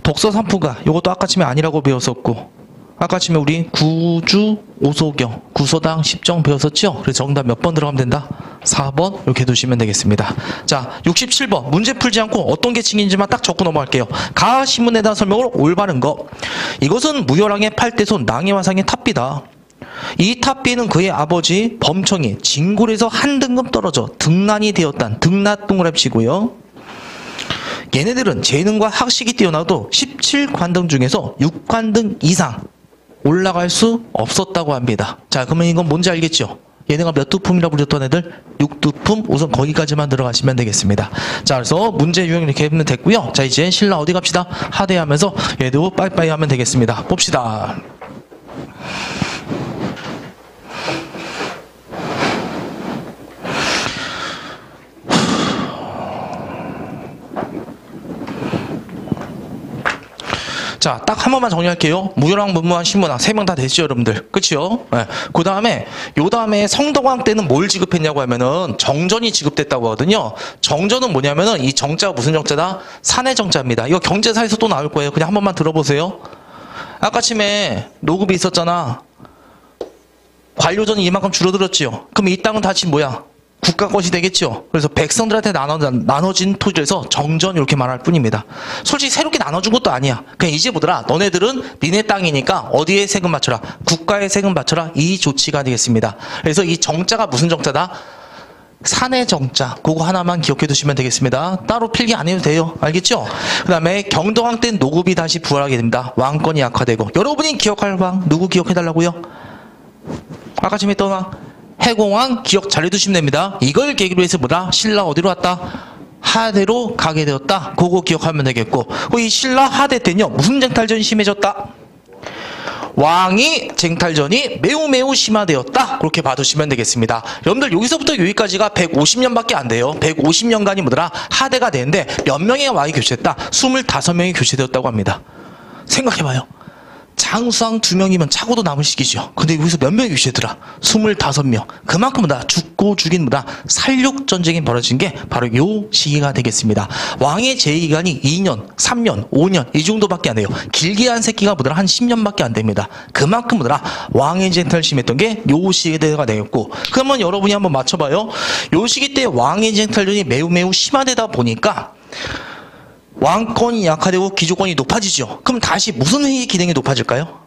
독서 삼풍가. 이것도 아까 치면 아니라고 배웠었고 아까 치면 우리 구주 오소경 구서당 십정 배웠었죠? 그래서 정답 몇 번 들어가면 된다? 4번 이렇게 두시면 되겠습니다. 자, 67번 문제 풀지 않고 어떤 계층인지만 딱 적고 넘어갈게요. 가 신문에 대한 설명으로 올바른 거. 이것은 무열왕의 8대손 낭해화상의 탑비다. 이 탑비는 그의 아버지 범청이 진골에서 한 등급 떨어져 등난이 되었단 등낫동그랍치고요. 얘네들은 재능과 학식이 뛰어나도 17관등 중에서 6관등 이상 올라갈 수 없었다고 합니다. 자, 그러면 이건 뭔지 알겠죠? 얘네가 몇 두품이라고 부르던 애들? 6두품. 우선 거기까지만 들어가시면 되겠습니다. 자, 그래서 문제 유형 이렇게 하면 됐고요. 자, 이제 신라 어디 갑시다? 하대하면서 얘도 빠이빠이 하면 되겠습니다. 봅시다. 자, 딱 한 번만 정리할게요. 무열왕, 문무왕, 신문왕 3명 다 됐죠, 여러분들? 그치요? 네. 그 다음에 성덕왕 때는 뭘 지급했냐고 하면은 정전이 지급됐다고 하거든요. 정전은 뭐냐면은 이 정자가 무슨 정자다? 산의 정자입니다. 이거 경제사에서 또 나올 거예요. 그냥 한 번만 들어보세요. 아까 침에 노급이 있었잖아. 관료전이 이만큼 줄어들었지요. 그럼 이 땅은 다시 뭐야? 국가 것이 되겠죠. 그래서 백성들한테 나눠진 토지에서 정전 이렇게 말할 뿐입니다. 솔직히 새롭게 나눠준 것도 아니야. 그냥 이제 보더라. 너네들은 니네 땅이니까 어디에 세금 맞춰라. 국가에 세금 맞춰라. 이 조치가 되겠습니다. 그래서 이 정자가 무슨 정자다? 산의 정자. 그거 하나만 기억해 두시면 되겠습니다. 따로 필기 안 해도 돼요. 알겠죠? 그 다음에 경동왕 때 노급이 다시 부활하게 됩니다. 왕권이 약화되고. 여러분이 기억할 왕 누구 기억해 달라고요? 아까 지금 했던 왕 해공왕 기억 잘 해두시면 됩니다. 이걸 계기로 해서 뭐다? 신라 어디로 왔다? 하대로 가게 되었다. 그거 기억하면 되겠고, 이 신라 하대 때는요 무슨 쟁탈전이 심해졌다? 왕이 쟁탈전이 매우 심화되었다. 그렇게 봐두시면 되겠습니다. 여러분들 여기서부터 여기까지가 150년밖에 안 돼요. 150년간이 뭐더라? 하대가 되는데 몇 명의 왕이 교체했다? 25명이 교체되었다고 합니다. 생각해봐요. 장수왕 2명이면 차고도 남을 시기죠. 근데 여기서 몇 명이 교체되더라? 25명. 그만큼 뭐다? 죽고 죽인 뭐다? 살육전쟁이 벌어진 게 바로 요 시기가 되겠습니다. 왕의 재위기간이 2년, 3년, 5년 이 정도밖에 안 돼요. 길게 한 새끼가 뭐더라? 한 10년밖에 안 됩니다. 그만큼 뭐더라? 왕의 쟁탈이 심했던 게 요 시기가 되겠고, 그러면 여러분이 한번 맞춰봐요. 요 시기 때 왕의 쟁탈전이 매우 심화되다 보니까 왕권이 약화되고 귀족권이 높아지죠. 그럼 다시 무슨 회의 기능이 높아질까요?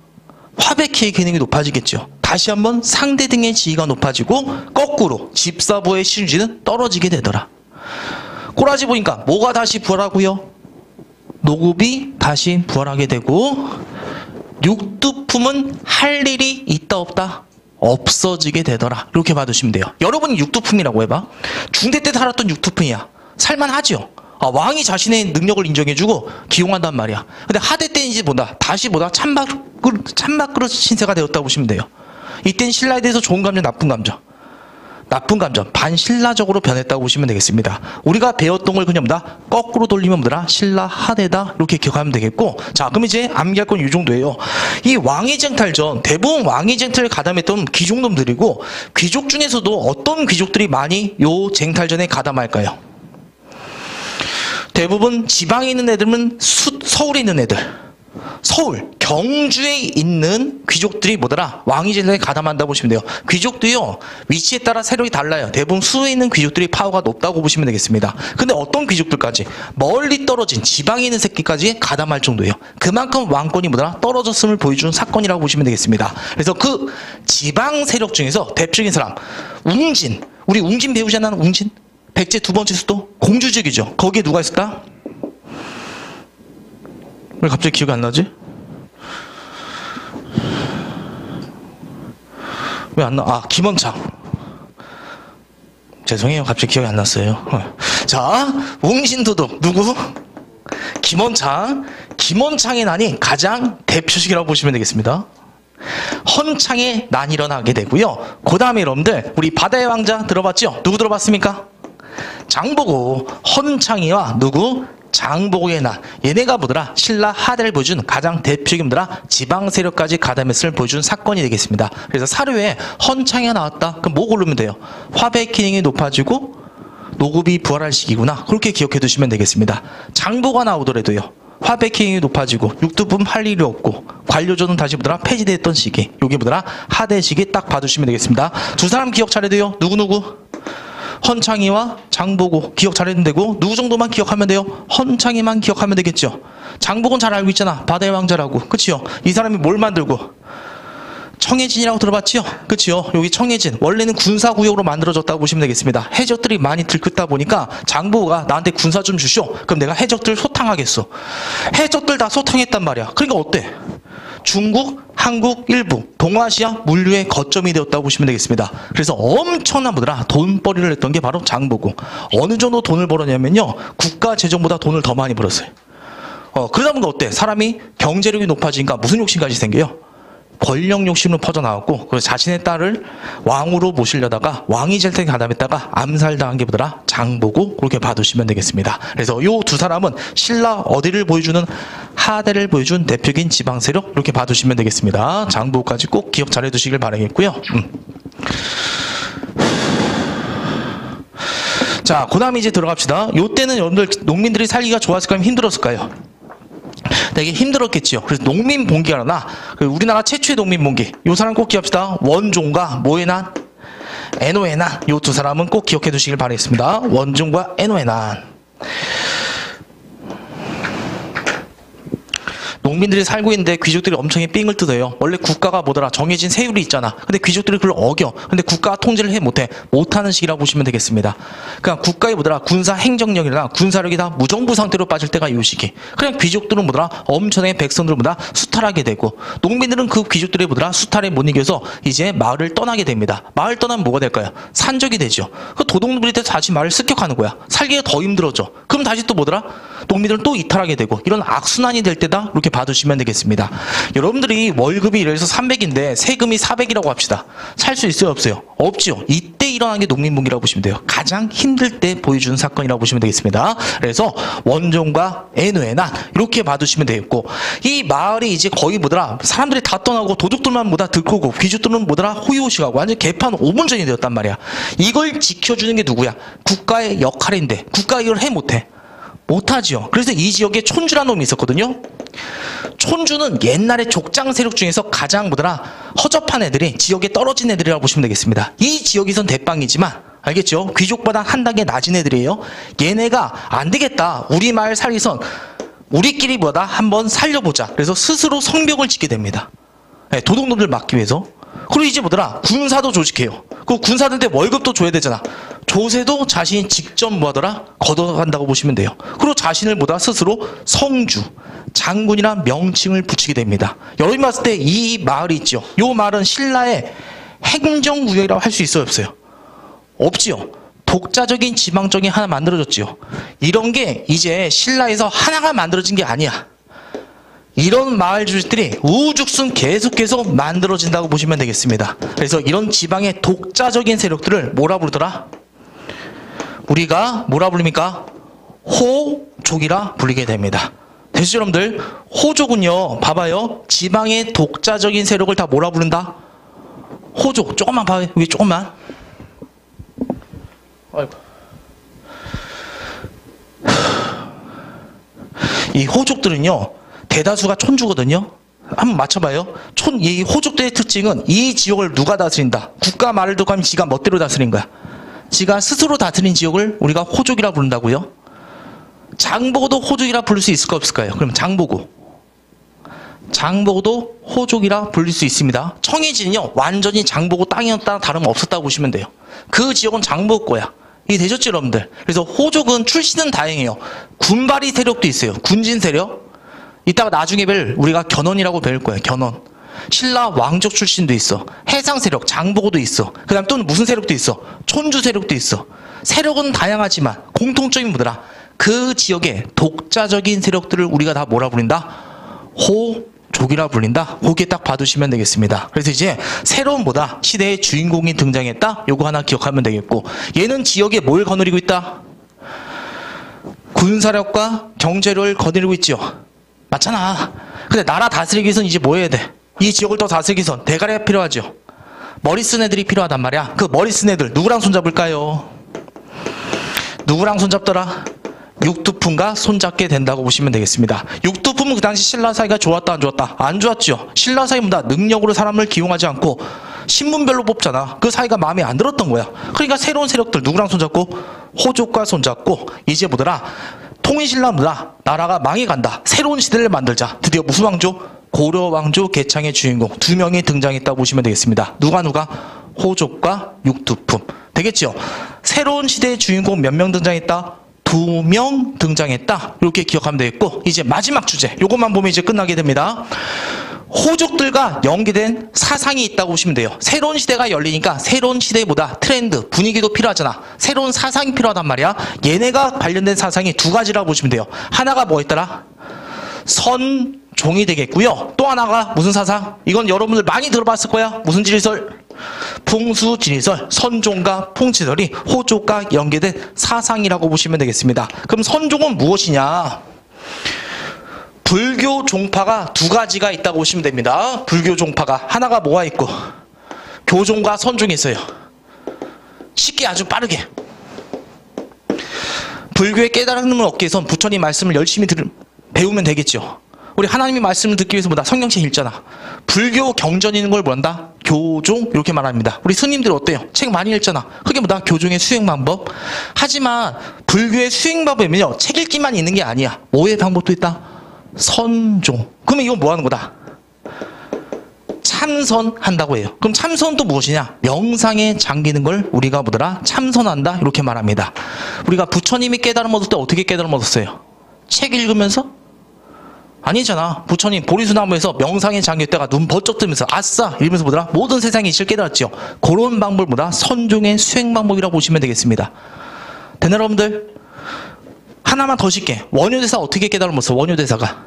화백회의 기능이 높아지겠죠. 다시 한번 상대 등의 지위가 높아지고 거꾸로 집사부의 신주지는 떨어지게 되더라. 꼬라지 보니까 뭐가 다시 부활하고요? 노급이 다시 부활하게 되고, 육두품은 할 일이 있다 없다? 없어지게 되더라. 이렇게 봐두시면 돼요. 여러분이 육두품이라고 해봐. 중대 때 살았던 육두품이야. 살만하죠. 왕이 자신의 능력을 인정해주고 기용한단 말이야. 근데 하대 때는 이제 다시 찬밥그릇 신세가 되었다고 보시면 돼요. 이때는 신라에 대해서 좋은 감정, 나쁜 감정, 반신라적으로 변했다고 보시면 되겠습니다. 우리가 배웠던 걸 그냥 거꾸로 돌리면 뭐더라? 신라 하대다. 이렇게 기억하면 되겠고, 자, 그럼 이제 암기할 건 이 정도예요. 이 왕의 쟁탈전, 대부분 왕의 쟁탈을 가담했던 귀족놈들이고, 귀족 중에서도 어떤 귀족들이 많이 요 쟁탈전에 가담할까요? 대부분 지방에 있는 애들은 서울에 있는 애들, 서울, 경주에 있는 귀족들이 뭐더라? 왕위 쟁탈에 가담한다고 보시면 돼요. 귀족도요, 위치에 따라 세력이 달라요. 대부분 수에 있는 귀족들이 파워가 높다고 보시면 되겠습니다. 근데 어떤 귀족들까지? 멀리 떨어진 지방에 있는 새끼까지 가담할 정도예요. 그만큼 왕권이 뭐더라? 떨어졌음을 보여주는 사건이라고 보시면 되겠습니다. 그래서 그 지방 세력 중에서 대표적인 사람, 웅진. 우리 웅진 배우잖아, 웅진? 백제 2번째 수도? 공주직이죠. 거기에 누가 있을까? 왜 갑자기 기억이 안 나지? 왜 안 나? 김원창. 죄송해요. 갑자기 기억이 안 났어요. 자, 웅신도독. 누구? 김원창. 김원창의 난이 가장 대표식이라고 보시면 되겠습니다. 헌창의 난이 일어나게 되고요. 그 다음에 여러분들 우리 바다의 왕자 들어봤죠? 누구 들어봤습니까? 장보고, 헌창이와 누구? 장보고의 난. 얘네가 뭐더라? 신라 하대를 보여준 가장 대표적인 뭐더라? 지방 세력까지 가담했을 보여준 사건이 되겠습니다. 그래서 사료에 헌창이가 나왔다. 그럼 뭐 고르면 돼요? 화백 기능이 높아지고 노급이 부활할 시기구나. 그렇게 기억해 두시면 되겠습니다. 장보가 나오더라도요. 화백 기능이 높아지고 육두품 할 일이 없고 관료조는 다시 뭐더라? 폐지됐던 시기. 요게 뭐더라? 하대 시기 딱 봐두시면 되겠습니다. 두 사람 기억 잘해야 돼요. 누구누구? 헌창이와 장보고 기억 잘해도 되고 누구 정도만 기억하면 돼요? 헌창이만 기억하면 되겠죠. 장보고는 잘 알고 있잖아. 바다의 왕자라고. 그치요? 이 사람이 뭘 만들고? 청해진이라고 들어봤지요? 그치요? 여기 청해진 원래는 군사구역으로 만들어졌다고 보시면 되겠습니다. 해적들이 많이 들끓다 보니까 장보고가 나한테 군사 좀 주시오. 그럼 내가 해적들 소탕하겠어. 해적들 다 소탕했단 말이야. 그러니까 어때? 중국, 한국, 일부, 동아시아 물류의 거점이 되었다고 보시면 되겠습니다. 그래서 엄청난 뭐더라? 돈벌이를 했던 게 바로 장보고. 어느 정도 돈을 벌었냐면요. 국가 재정보다 돈을 더 많이 벌었어요. 그러다 보니까 어때? 사람이 경제력이 높아지니까 무슨 욕심까지 생겨요? 권력 욕심으로 퍼져나왔고, 그래서 자신의 딸을 왕으로 모시려다가 왕이 될 때 가담했다가 암살당한 게 뭐더라? 장보고. 그렇게 봐두시면 되겠습니다. 그래서 요 두 사람은 신라 어디를 보여주는? 하대를 보여준 대표적인 지방 세력. 이렇게 봐두시면 되겠습니다. 장보고까지 꼭 기억 잘 해두시길 바라겠고요. 자, 그 다음에 이제 들어갑시다. 요 때는 여러분들 농민들이 살기가 좋았을까요? 힘들었을까요? 되게 힘들었겠지요. 그래서 농민봉기가 일어나. 우리나라 최초의 농민봉기. 요 사람 꼭 기억합시다. 원종과 뭐의 난? 에노의 난. 요 두 사람은 꼭 기억해 두시길 바라겠습니다. 원종과 에노의 난. 농민들이 살고 있는데 귀족들이 엄청 삥을 뜯어요. 원래 국가가 뭐더라? 정해진 세율이 있잖아. 근데 귀족들이 그걸 어겨. 근데 국가가 통제를 못하는 시기라고 보시면 되겠습니다. 그러니까 국가의 뭐더라? 군사 행정력이나 군사력이 다 무정부 상태로 빠질 때가 이 시기. 그냥 귀족들은 뭐더라? 엄청나게 백성들을 뭐더라? 수탈하게 되고, 농민들은 그 귀족들의 뭐더라? 수탈에 못 이겨서 이제 마을을 떠나게 됩니다. 마을 떠나면 뭐가 될까요? 산적이 되죠. 그 도둑놈들이 다시 마을을 습격하는 거야. 살기가 더 힘들어져. 그럼 다시 또 뭐더라? 농민들은 또 이탈하게 되고, 이런 악순환이 될 때다. 이렇게 봐두시면 되겠습니다. 여러분들이 월급이 이래서 300인데 세금이 400이라고 합시다. 살 수 있어요? 없어요? 없지요. 이때 일어난 게 농민봉기라고 보시면 돼요. 가장 힘들 때 보여주는 사건이라고 보시면 되겠습니다. 그래서 원종과 에노의 난 이렇게 봐두시면 되겠고, 이 마을이 이제 거의 뭐더라? 사람들이 다 떠나고 도둑들만 뭐다 들고고 귀족들은 뭐더라? 호의호식하고 완전 개판 오분전이 되었단 말이야. 이걸 지켜주는 게 누구야? 국가의 역할인데 국가가 이걸 해 못해? 못하지요. 그래서 이 지역에 촌주라는 놈이 있었거든요. 촌주는 옛날에 족장 세력 중에서 가장 뭐더라? 허접한 애들이 지역에 떨어진 애들이라고 보시면 되겠습니다. 이 지역에선 대빵이지만 알겠죠? 귀족보다 한 단계 낮은 애들이에요. 얘네가 안 되겠다. 우리 마을 살기선 우리끼리 뭐다? 한번 살려보자. 그래서 스스로 성벽을 짓게 됩니다. 네, 도둑놈들 막기 위해서. 그리고 이제 뭐더라? 군사도 조직해요. 그 군사들한테 월급도 줘야 되잖아. 조세도 자신이 직접 뭐하더라? 걷어간다고 보시면 돼요. 그리고 자신을 뭐다? 스스로 성주, 장군이란 명칭을 붙이게 됩니다. 여러분이 봤을 때 이 마을이 있죠. 이 마을은 신라의 행정구역이라고 할 수 있어요? 없어요? 없지요. 독자적인 지방정이 하나 만들어졌지요. 이런 게 이제 신라에서 하나가 만들어진 게 아니야. 이런 마을 주식들이 우죽순 계속해서 만들어진다고 보시면 되겠습니다. 그래서 이런 지방의 독자적인 세력들을 뭐라 부르더라? 우리가 뭐라 부릅니까? 호족이라 불리게 됩니다. 되시죠, 여러분들? 호족은요, 봐봐요. 지방의 독자적인 세력을 다 뭐라 부른다? 호족. 조금만 봐요. 여기 조금만. 아이고. 이 호족들은요, 대다수가 촌주거든요. 한번 맞춰봐요. 이 호족들의 특징은 이 지역을 누가 다스린다? 국가 말을 듣고 하면 지가 멋대로 다스린 거야. 지가 스스로 다스린 지역을 우리가 호족이라 부른다고요? 장보고도 호족이라 부를 수 있을까 없을까요? 그럼 장보고도 호족이라 부를 수 있습니다. 청해진은요, 완전히 장보고 땅이었다 다름없었다고 보시면 돼요. 그 지역은 장보고 거야. 이게 되셨죠, 여러분들? 그래서 호족은 출신은 다행이에요. 군발이 세력도 있어요. 군진 세력. 이따가 나중에 우리가 견훤이라고 배울 거예요. 견훤. 신라 왕족 출신도 있어. 해상 세력, 장보고도 있어. 그 다음 또는 무슨 세력도 있어? 촌주 세력도 있어. 세력은 다양하지만 공통점이 뭐더라? 그 지역의 독자적인 세력들을 우리가 다 뭐라 부른다? 호족이라 불린다. 거기에 딱 봐두시면 되겠습니다. 그래서 이제 새로운 뭐다? 시대의 주인공이 등장했다. 요거 하나 기억하면 되겠고, 얘는 지역에 뭘 거느리고 있다? 군사력과 경제력을 거느리고 있죠. 맞잖아. 근데 나라 다스리기 위해서는 이제 뭐 해야 돼? 이 지역을 더 다스리기 위해서 대가리가 필요하죠. 머리 쓴 애들이 필요하단 말이야. 그 머리 쓴 애들 누구랑 손잡을까요? 누구랑 손잡더라? 육두품과 손잡게 된다고 보시면 되겠습니다. 육두품은 그 당시 신라 사이가 좋았다 안 좋았다? 안 좋았죠. 신라 사이보다 능력으로 사람을 기용하지 않고 신분별로 뽑잖아. 그 사이가 마음에 안 들었던 거야. 그러니까 새로운 세력들 누구랑 손잡고? 호족과 손잡고 이제 뭐더라? 통일신라보다 나라가 망해간다. 새로운 시대를 만들자. 드디어 무슨 왕조? 고려 왕조 개창의 주인공 두 명이 등장했다고 보시면 되겠습니다. 누가? 호족과 육두품. 되겠죠? 새로운 시대의 주인공 몇 명 등장했다? 2명 등장했다. 이렇게 기억하면 되겠고, 이제 마지막 주제 요것만 보면 이제 끝나게 됩니다. 호족들과 연계된 사상이 있다고 보시면 돼요. 새로운 시대가 열리니까 새로운 시대보다 트렌드, 분위기도 필요하잖아. 새로운 사상이 필요하단 말이야. 얘네가 관련된 사상이 두 가지라고 보시면 돼요. 하나가 뭐였더라? 선종이 되겠고요. 또 하나가 무슨 사상? 이건 여러분들 많이 들어봤을 거야. 무슨 지리설? 풍수지리설, 선종과 풍지설이 호족과 연계된 사상이라고 보시면 되겠습니다. 그럼 선종은 무엇이냐? 불교 종파가 두 가지가 있다고 보시면 됩니다. 불교 종파가 하나가 뭐가 있고 교종과 선종이 있어요. 쉽게 아주 빠르게 불교의 깨달음을 얻기 위해선 부처님 말씀을 열심히 배우면 되겠죠. 우리 하나님의 말씀을 듣기 위해서 뭐다? 성경책 읽잖아. 불교 경전 있는 걸 뭐한다? 교종 이렇게 말합니다. 우리 스님들 어때요? 책 많이 읽잖아. 그게 뭐다? 교종의 수행 방법. 하지만 불교의 수행 방법이면요, 책 읽기만 있는 게 아니야. 뭐의 방법도 있다? 선종. 그러면 이건 뭐 하는 거다? 참선한다고 해요. 그럼 참선도 무엇이냐? 명상에 잠기는 걸 우리가 뭐더라? 참선한다 이렇게 말합니다. 우리가 부처님이 깨달음 얻을 때 어떻게 깨달음 얻었어요? 책 읽으면서? 아니잖아. 부처님 보리수나무에서 명상에 잠겼다가 눈 번쩍 뜨면서 아싸 이러면서 뭐더라? 모든 세상의 이치를 깨달았죠. 그런 방법을 뭐다? 선종의 수행 방법이라고 보시면 되겠습니다. 되나 여러분들? 하나만 더 쉽게, 원효대사 어떻게 깨달음 얻었어? 원효대사가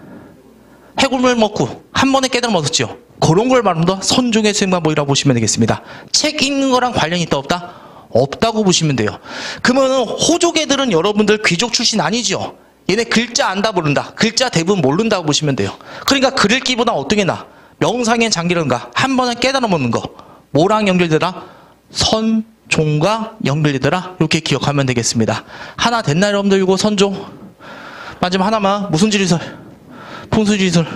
해골물 먹고 한 번에 깨달음 얻었죠. 그런 걸 말합니다. 선종의 수행 방법이라고 보시면 되겠습니다. 책 읽는 거랑 관련이 있다 없다? 없다고 보시면 돼요. 그러면 호족 애들은 여러분들 귀족 출신 아니죠? 얘네 글자 안다 모른다. 글자 대부분 모른다고 보시면 돼요. 그러니까 글 읽기보다 어떤 게 나아? 명상에 잠기는가? 한 번에 깨달아 먹는 거. 뭐랑 연결되더라? 선종과 연결되더라. 이렇게 기억하면 되겠습니다. 하나 됐나요 여러분들? 이거 선종. 마지막 하나만. 무슨 지리설? 풍수지리설.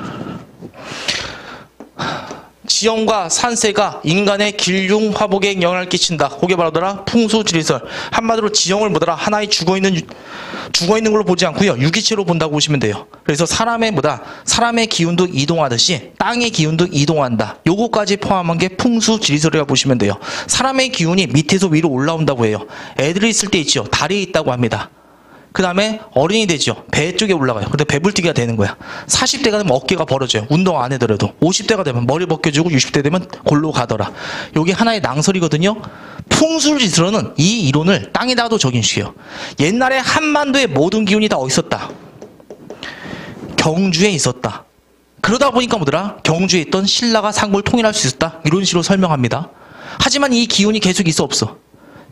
지형과 산세가 인간의 길흉 화복에 영향을 끼친다. 그게 바로더라 풍수지리설. 한마디로 지형을 뭐더라? 하나의 죽어있는 걸로 보지 않고요, 유기체로 본다고 보시면 돼요. 그래서 사람의 기운도 이동하듯이 땅의 기운도 이동한다. 요거까지 포함한 게 풍수지리설이라고 보시면 돼요. 사람의 기운이 밑에서 위로 올라온다고 해요. 애들이 있을 때 있죠. 다리에 있다고 합니다. 그 다음에 어른이 되죠. 배 쪽에 올라가요. 근데 배불뚝이가 되는 거야. 40대가 되면 어깨가 벌어져요. 운동 안 해더라도. 50대가 되면 머리 벗겨지고 60대 되면 골로 가더라. 요게 하나의 낭설이거든요. 풍수지리설은 이 이론을 땅에다가도 적용시켜요. 옛날에 한반도의 모든 기운이 다 어디 있었다? 경주에 있었다. 그러다 보니까 뭐더라? 경주에 있던 신라가 상고를 통일할 수 있었다. 이런 식으로 설명합니다. 하지만 이 기운이 계속 있어 없어?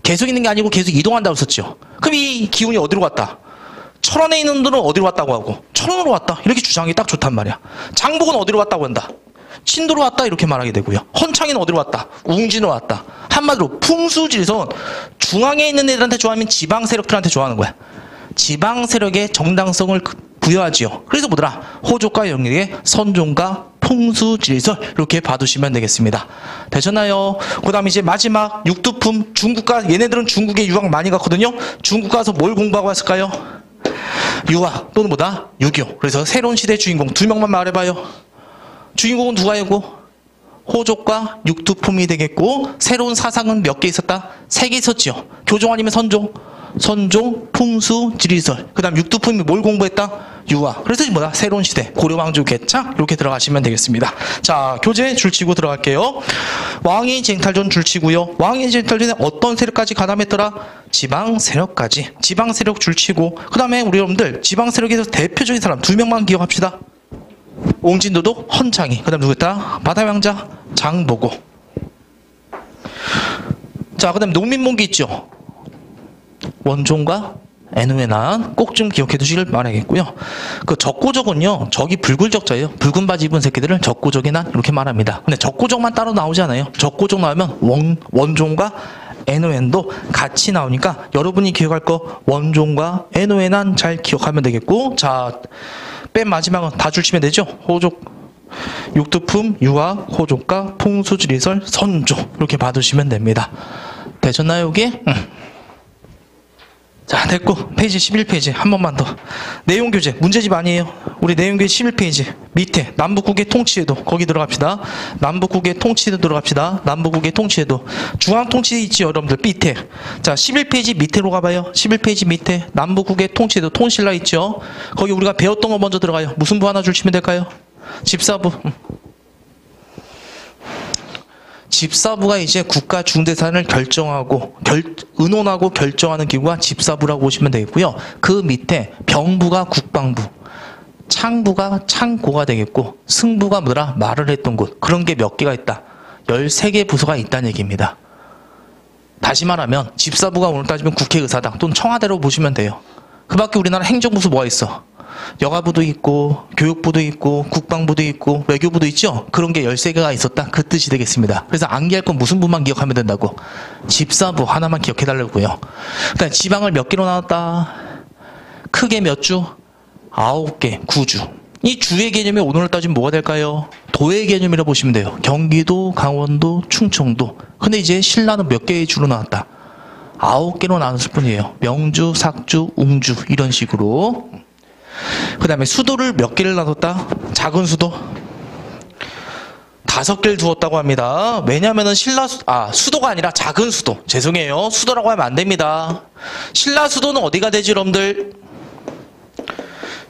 계속 있는 게 아니고 계속 이동한다고 썼죠. 그럼 이 기운이 어디로 갔다? 철원에 있는 분들은 어디로 왔다고 하고 철원으로 왔다 이렇게 주장하기 딱 좋단 말이야. 장복은 어디로 왔다고 한다? 신도로 왔다 이렇게 말하게 되고요. 헌창이는 어디로 왔다? 웅진으로 왔다. 한마디로 풍수지리설은 중앙에 있는 애들한테 좋아하면 지방 세력들한테 좋아하는 거야. 지방 세력의 정당성을 부여하지요. 그래서 뭐더라? 호족과 연계의 선종과 풍수지리설 이렇게 봐두시면 되겠습니다. 되셨나요? 그 다음에 이제 마지막 육두품. 얘네들은 중국에 유학 많이 갔거든요. 중국 가서 뭘 공부하고 왔을까요? 유학 또는 뭐다? 유교. 그래서 새로운 시대의 주인공 두 명만 말해봐요. 주인공은 누가이고? 호족과 육두품이 되겠고, 새로운 사상은 몇 개 있었다? 3개 있었죠. 교종 아니면 선종? 선종, 풍수, 지리설. 그 다음 육두품이 뭘 공부했다? 유화. 그래서 뭐다? 새로운 시대, 고려왕조 개창 이렇게 들어가시면 되겠습니다. 자, 교재 줄치고 들어갈게요. 왕이 쟁탈전 줄치고요. 왕이 쟁탈전에 어떤 세력까지 가담했더라? 지방 세력까지. 지방 세력 줄치고, 그 다음에 우리 여러분들 지방 세력에서 대표적인 사람 2명만 기억합시다. 옹진도도 헌창이. 그 다음 누구였다? 바다왕자 장보고. 자, 그 다음 농민몽기 있죠. 원종과 애누에난 꼭 좀 기억해 두시길 바라겠고요. 그 적고적은요, 적이 불굴적자예요. 붉은 바지 입은 새끼들을 적고적의 난 이렇게 말합니다. 근데 적고적만 따로 나오지 않아요. 적고적 나오면 원종과 애누엔도 같이 나오니까 여러분이 기억할 거 원종과 애누에난 잘 기억하면 되겠고, 자, 맨 마지막은 다 줄치면 되죠. 호족, 육두품, 유화, 호족가, 풍수지리설, 선조 이렇게 받으시면 됩니다. 되셨나요, 여기? 자, 됐고 페이지 11페이지 한 번만 더. 내용교재 문제집 아니에요. 우리 내용교재 11페이지 밑에 남북국의 통치에도 거기 들어갑시다. 남북국의 통치에도 들어갑시다. 남북국의 통치에도 중앙통치 있지 여러분들 밑에. 자, 11페이지 밑으로 가봐요. 11페이지 밑에 남북국의 통치에도 통신라 있죠. 거기 우리가 배웠던 거 먼저 들어가요. 무슨 부 하나 주시면 될까요? 집사부. 집사부가 이제 국가 중대산을 결정하고 의논하고 결정하는 기구가 집사부라고 보시면 되겠고요. 그 밑에 병부가 국방부, 창부가 창고가 되겠고, 승부가 뭐더라? 말을 했던 곳. 그런 게 몇 개가 있다? 13개 부서가 있다는 얘기입니다. 다시 말하면 집사부가 오늘 따지면 국회의사당 또는 청와대로 보시면 돼요. 그 밖에 우리나라 행정부서 뭐가 있어? 여가부도 있고 교육부도 있고 국방부도 있고 외교부도 있죠. 그런 게 13개가 있었다, 그 뜻이 되겠습니다. 그래서 암기할 건 무슨 부만 기억하면 된다고? 집사부 하나만 기억해 달라고요. 그다음에 지방을 몇 개로 나눴다? 크게 몇 주? 9개, 9주. 이 주의 개념이 오늘 따지면 뭐가 될까요? 도의 개념이라고 보시면 돼요. 경기도, 강원도, 충청도. 근데 이제 신라는 몇 개의 주로 나왔다? 9개로 나눴을 뿐이에요. 명주, 삭주, 웅주 이런 식으로. 그 다음에 수도를 몇 개를 놔뒀다? 작은 수도 5개를 두었다고 합니다. 왜냐면은 수도가 아니라 작은 수도. 죄송해요. 수도라고 하면 안 됩니다. 신라 수도는 어디가 되지, 여러분들?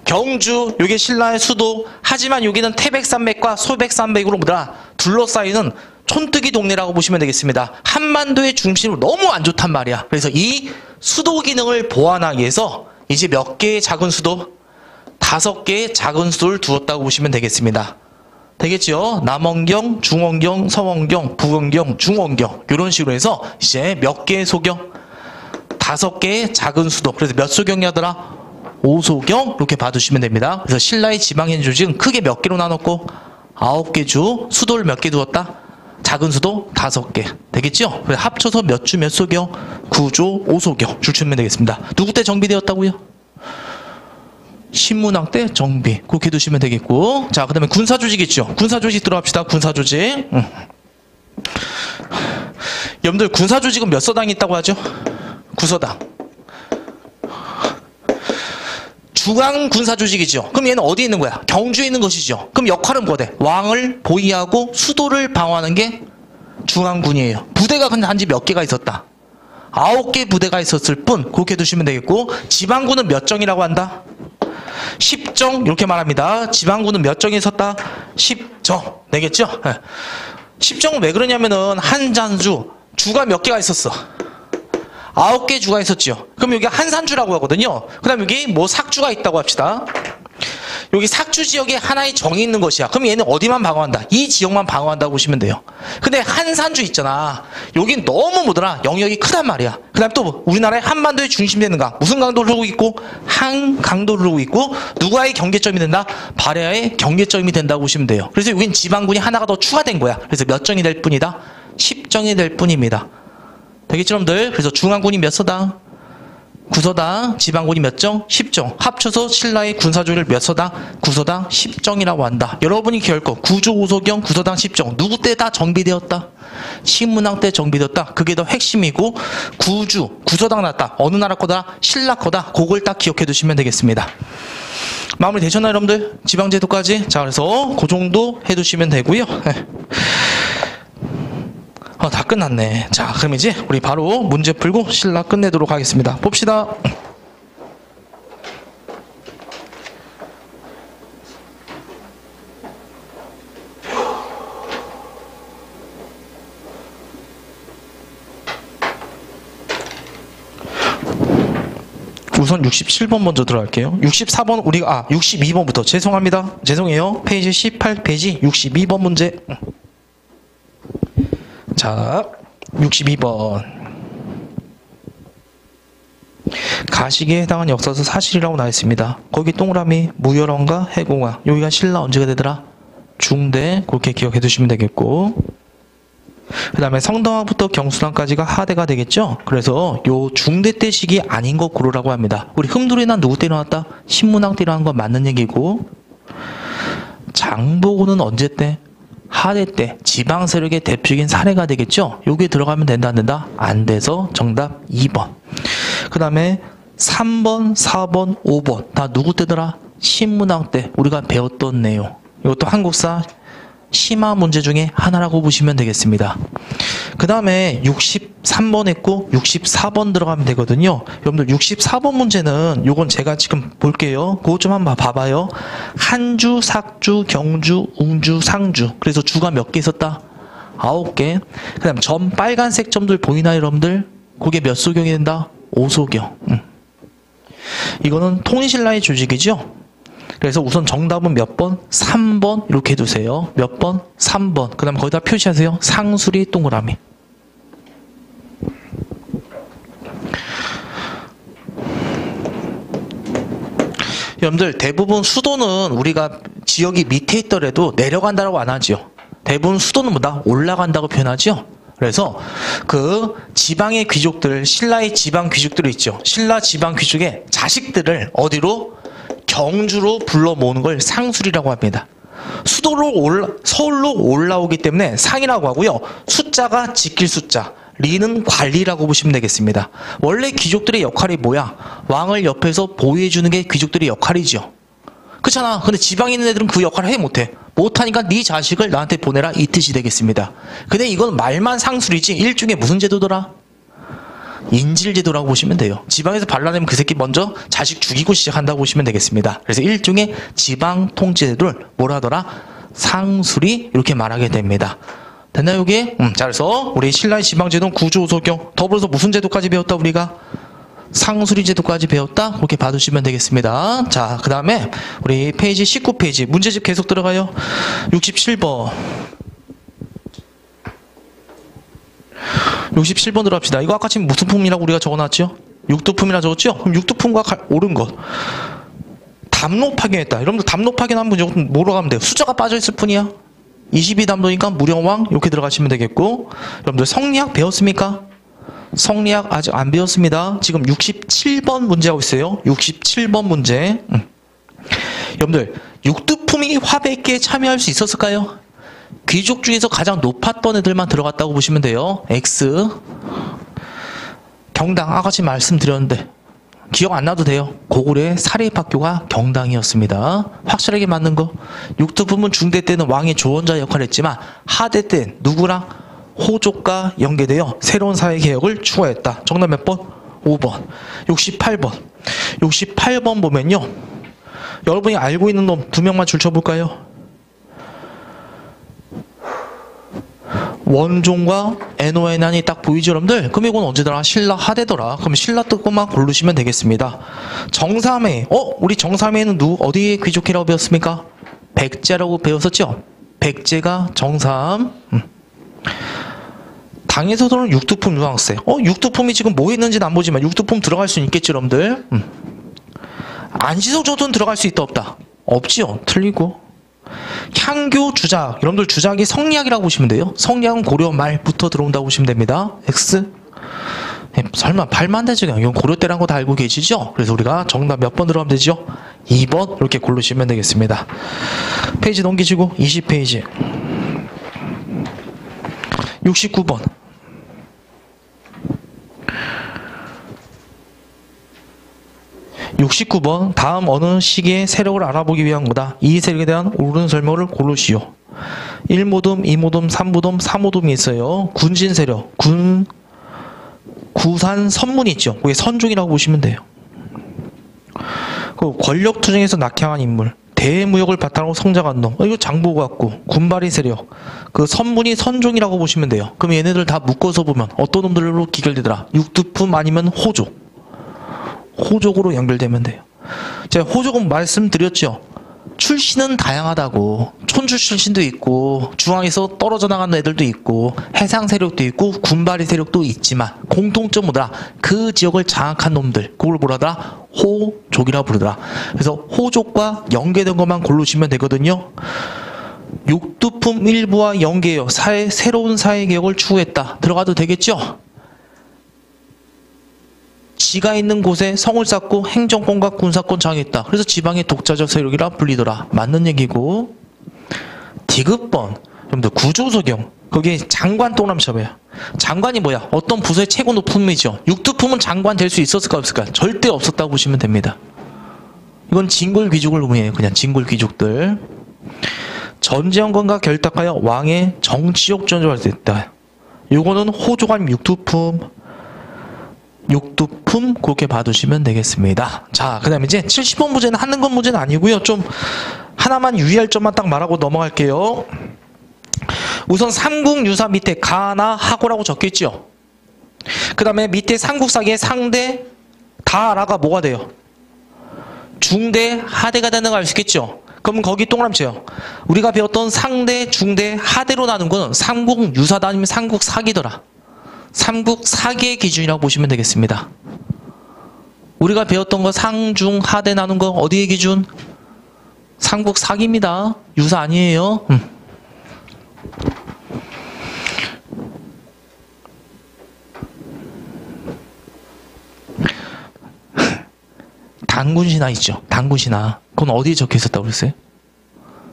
경주, 요게 신라의 수도. 하지만 여기는 태백산맥과 소백산맥으로 뭐다? 둘러싸이는 촌뜨기 동네라고 보시면 되겠습니다. 한반도의 중심으로 너무 안 좋단 말이야. 그래서 이 수도 기능을 보완하기 위해서 이제 몇 개의 작은 수도? 5개의 작은 수도를 두었다고 보시면 되겠습니다. 되겠죠? 남원경, 중원경, 서원경, 부원경, 중원경 이런 식으로 해서 이제 몇 개의 소경? 5개의 작은 수도. 그래서 몇 소경이더라? 5소경 이렇게 봐두시면 됩니다. 그래서 신라의 지방현 조직은 크게 몇 개로 나눴고 9개 주, 수도를 몇 개 두었다? 작은 수도 5개. 되겠죠? 그래서 합쳐서 몇 주 몇 소경? 9조 5소경 줄치면 되겠습니다. 누구 때 정비되었다고요? 신문왕 때 정비. 그렇게 두시면 되겠고. 자, 그 다음에 군사조직 있죠. 군사조직 들어갑시다. 군사조직. 여러분들 군사조직은 몇 서당이 있다고 하죠? 9서당. 중앙군사조직이죠. 그럼 얘는 어디 있는 거야? 경주에 있는 것이죠. 그럼 역할은 뭐 돼? 왕을 보위하고 수도를 방어하는 게 중앙군이에요. 부대가 근데 한지 몇 개가 있었다? 9개 부대가 있었을 뿐. 그렇게 두시면 되겠고. 지방군은 몇 정이라고 한다? 10정 이렇게 말합니다. 지방군은 몇 정이 있었다? 10정. 되겠죠? 10정은 왜 그러냐면은 한 잔주 주가 몇 개가 있었어? 9개 주가 있었죠. 그럼 여기 한산주라고 하거든요. 그 다음 여기 뭐 삭주가 있다고 합시다. 여기 삭주 지역에 하나의 정이 있는 것이야. 그럼 얘는 어디만 방어한다? 이 지역만 방어한다고 보시면 돼요. 근데 한산주 있잖아. 여긴 너무 뭐더라? 영역이 크단 말이야. 그 다음 또 우리나라의 한반도의 중심되는 강. 무슨 강도를 흐르고 있고? 한강도를 흐르고 있고. 누가의 경계점이 된다? 발해의 경계점이 된다고 보시면 돼요. 그래서 여긴 지방군이 하나가 더 추가된 거야. 그래서 몇 정이 될 뿐이다? 10정이 될 뿐입니다. 되겠죠, 여러분들? 그래서 중앙군이 몇 서당? 9서당, 지방군이 몇 정? 10정. 합쳐서 신라의 군사조를 몇 서당? 9서당 10정이라고 한다. 여러분이 기억할 거 9조 5소경 9서당 10정. 누구 때 다 정비되었다? 신문왕 때 정비되었다. 그게 더 핵심이고 9주, 9서당 났다. 어느 나라 거다? 신라 거다. 그걸 딱 기억해 두시면 되겠습니다. 마무리 되셨나요, 여러분들? 지방제도까지? 자, 그래서 그 정도 해두시면 되고요. 다 끝났네. 자, 그럼 이제 우리 바로 문제 풀고 신라 끝내도록 하겠습니다. 봅시다. 우선 67번 먼저 들어갈게요. 64번 우리가 62번부터 죄송합니다. 죄송해요. 페이지 18페이지 62번 문제. 자, 62번. 가시기에 해당한 역사서 사실이라고 나와 있습니다. 거기 동그라미 무열왕과 해공왕. 여기가 신라 언제가 되더라? 중대. 그렇게 기억해 두시면 되겠고. 그 다음에 성당화부터 경순왕까지가 하대가 되겠죠? 그래서 요 중대 때 시기 아닌 거 고르라고 합니다. 우리 흠돌이나 누구 때 일어났다? 신문왕 때 일어난 건 맞는 얘기고, 장보고는 언제 때? 하대 때 지방 세력의 대표적인 사례가 되겠죠? 여기에 들어가면 된다 안 된다? 안 돼서 정답 2번. 그 다음에 3번, 4번, 5번 다 누구 때더라? 신문왕 때 우리가 배웠던 내용. 이것도 한국사 심화 문제 중에 하나라고 보시면 되겠습니다. 그 다음에 63번 했고 64번 들어가면 되거든요. 여러분들 64번 문제는 요건 제가 지금 볼게요. 그거 좀 한번 봐봐요. 한주, 삭주, 경주, 웅주, 상주. 그래서 주가 몇 개 있었다? 9개. 그 다음 점 빨간색 점들 보이나요 여러분들? 그게 몇 소경이 된다? 5소경. 이거는 통일신라의 조직이죠. 그래서 우선 정답은 몇 번? 3번 이렇게 해두세요. 몇 번? 3번. 그 다음 거기다 표시하세요. 상수리 동그라미. 여러분들 대부분 수도는 우리가 지역이 밑에 있더라도 내려간다고 안 하죠. 대부분 수도는 뭐다? 올라간다고 표현하죠. 그래서 그 지방의 귀족들, 신라의 지방 귀족들이 있죠. 신라 지방 귀족의 자식들을 어디로? 경주로 불러 모으는 걸 상술이라고 합니다. 서울로 올라오기 때문에 상이라고 하고요. 숫자가 지킬 숫자, 리는 관리라고 보시면 되겠습니다. 원래 귀족들의 역할이 뭐야? 왕을 옆에서 보호해주는 게 귀족들의 역할이죠. 그렇잖아. 근데 지방에 있는 애들은 그 역할을 해 못해. 못하니까 네 자식을 나한테 보내라 이 뜻이 되겠습니다. 근데 이건 말만 상술이지 일종의 무슨 제도더라? 인질제도라고 보시면 돼요. 지방에서 반란하면 그 새끼 먼저 자식 죽이고 시작한다고 보시면 되겠습니다. 그래서 일종의 지방 통치제도를 뭐라 하더라? 상술이 이렇게 말하게 됩니다. 됐나요 여기? 자, 그래서 우리 신라의 지방제도는 구조, 소경 더불어서 무슨 제도까지 배웠다 우리가? 상수리 제도까지 배웠다? 그렇게 봐두시면 되겠습니다. 자, 그 다음에 우리 페이지 19페이지 문제집 계속 들어가요. 67번 67번 들어갑시다. 이거 아까 지금 무슨 품이라고 우리가 적어놨죠? 육두품이라 적었죠? 그럼 육두품과 옳은 것. 담로 파견했다. 여러분들 담로 파견한 분 뭐로 가면 돼요? 숫자가 빠져있을 뿐이야. 22담로니까 무령왕 이렇게 들어가시면 되겠고, 여러분들 성리학 배웠습니까? 성리학 아직 안 배웠습니다. 지금 67번 문제하고 있어요. 67번 문제. 여러분들 육두품이 화백기에 참여할 수 있었을까요? 귀족 중에서 가장 높았던 애들만 들어갔다고 보시면 돼요. X. 경당 아까 지금 말씀드렸는데 기억 안 나도 돼요. 고구려의 사립학교가 경당이었습니다. 확실하게 맞는 거. 육두품은 중대 때는 왕의 조언자 역할을 했지만 하대 때는 누구랑? 호족과 연계되어 새로운 사회개혁을 추구했다. 정답 몇 번? 5번. 68번. 68번 보면요. 여러분이 알고 있는 놈 2명만 줄쳐볼까요? 원종과 NON이 딱 보이죠 여러분들? 그럼 이건 언제더라? 신라 하대더라. 그럼 신라 뜻만 고르시면 되겠습니다. 정삼회. 우리 정삼회는 어디에 귀족이라고 배웠습니까? 백제라고 배웠었죠? 백제가 정삼. 당에서도는 육두품 유학세. 육두품이 지금 뭐 있는지는 안 보지만 육두품 들어갈 수 있겠죠 여러분들? 안시석 정도는 들어갈 수 있다 없다? 없지요. 틀리고. 향교 주작. 여러분들 주작이 성리학이라고 보시면 돼요. 성리학은 고려 말부터 들어온다고 보시면 됩니다. X. 설마 8만 대지가 이건 고려 때란 거 다 알고 계시죠? 그래서 우리가 정답 몇 번 들어가면 되죠? 2번 이렇게 고르시면 되겠습니다. 페이지 넘기시고 20페이지 69번 69번 다음 어느 시기의 세력을 알아보기 위한 거다. 이 세력에 대한 옳은 설명을 고르시오. 1모듬, 2모듬, 3모듬, 4모듬이 있어요. 군진 세력, 구산 선문이 있죠. 그게 선종이라고 보시면 돼요. 그 권력 투쟁에서 낙향한 인물, 대무역을 바탕으로 성장한 놈, 이거 장보 같고, 군발이 세력, 그 선문이 선종이라고 보시면 돼요. 그럼 얘네들 다 묶어서 보면 어떤 놈들로 기결되더라? 육두품 아니면 호족. 호족으로 연결되면 돼요. 제가 호족은 말씀드렸죠. 출신은 다양하다고. 촌주 출신도 있고, 중앙에서 떨어져 나가는 애들도 있고, 해상 세력도 있고, 군발이 세력도 있지만 공통점 뭐더라? 그 지역을 장악한 놈들, 그걸 뭐라더라? 호족이라 부르더라. 그래서 호족과 연계된 것만 고르시면 되거든요. 육두품 일부와 연계해요. 새로운 사회개혁을 추구했다. 들어가도 되겠죠? 지가 있는 곳에 성을 쌓고 행정권과 군사권 장악했다. 그래서 지방의 독자적 세력이라 불리더라. 맞는 얘기고. 디귿번, 여러분들 구조조경, 거기에 장관 동남첩이에요. 장관이 뭐야? 어떤 부서의 최고 높은 분이죠. 육두품은 장관 될 수 있었을까 없을까? 절대 없었다고 보시면 됩니다. 이건 진골귀족을 의미해요. 그냥 진골귀족들. 전지현건과 결탁하여 왕의 정치적 전조할 수 있다. 요거는 호족 아니면 육두품 그렇게 봐두시면 되겠습니다. 자, 그 다음에 이제 70번 문제는 하는 건 문제는 아니고요. 좀 하나만 유의할 점만 딱 말하고 넘어갈게요. 우선 삼국유사 밑에 가나 하고라고 적혀있죠. 그 다음에 밑에 삼국사기의 상대 다라가 뭐가 돼요? 중대 하대가 되는 거 알 수 있겠죠. 그럼 거기 동그라미쳐요. 우리가 배웠던 상대, 중대, 하대로 나눈 거는 삼국유사다 아니면 삼국사기더라. 삼국사기의 기준이라고 보시면 되겠습니다. 우리가 배웠던 거 상중 하대 나눈 거 어디의 기준? 삼국사기입니다. 유사 아니에요. 단군신화 있죠. 단군신화. 그건 어디에 적혀 있었다고 그랬어요?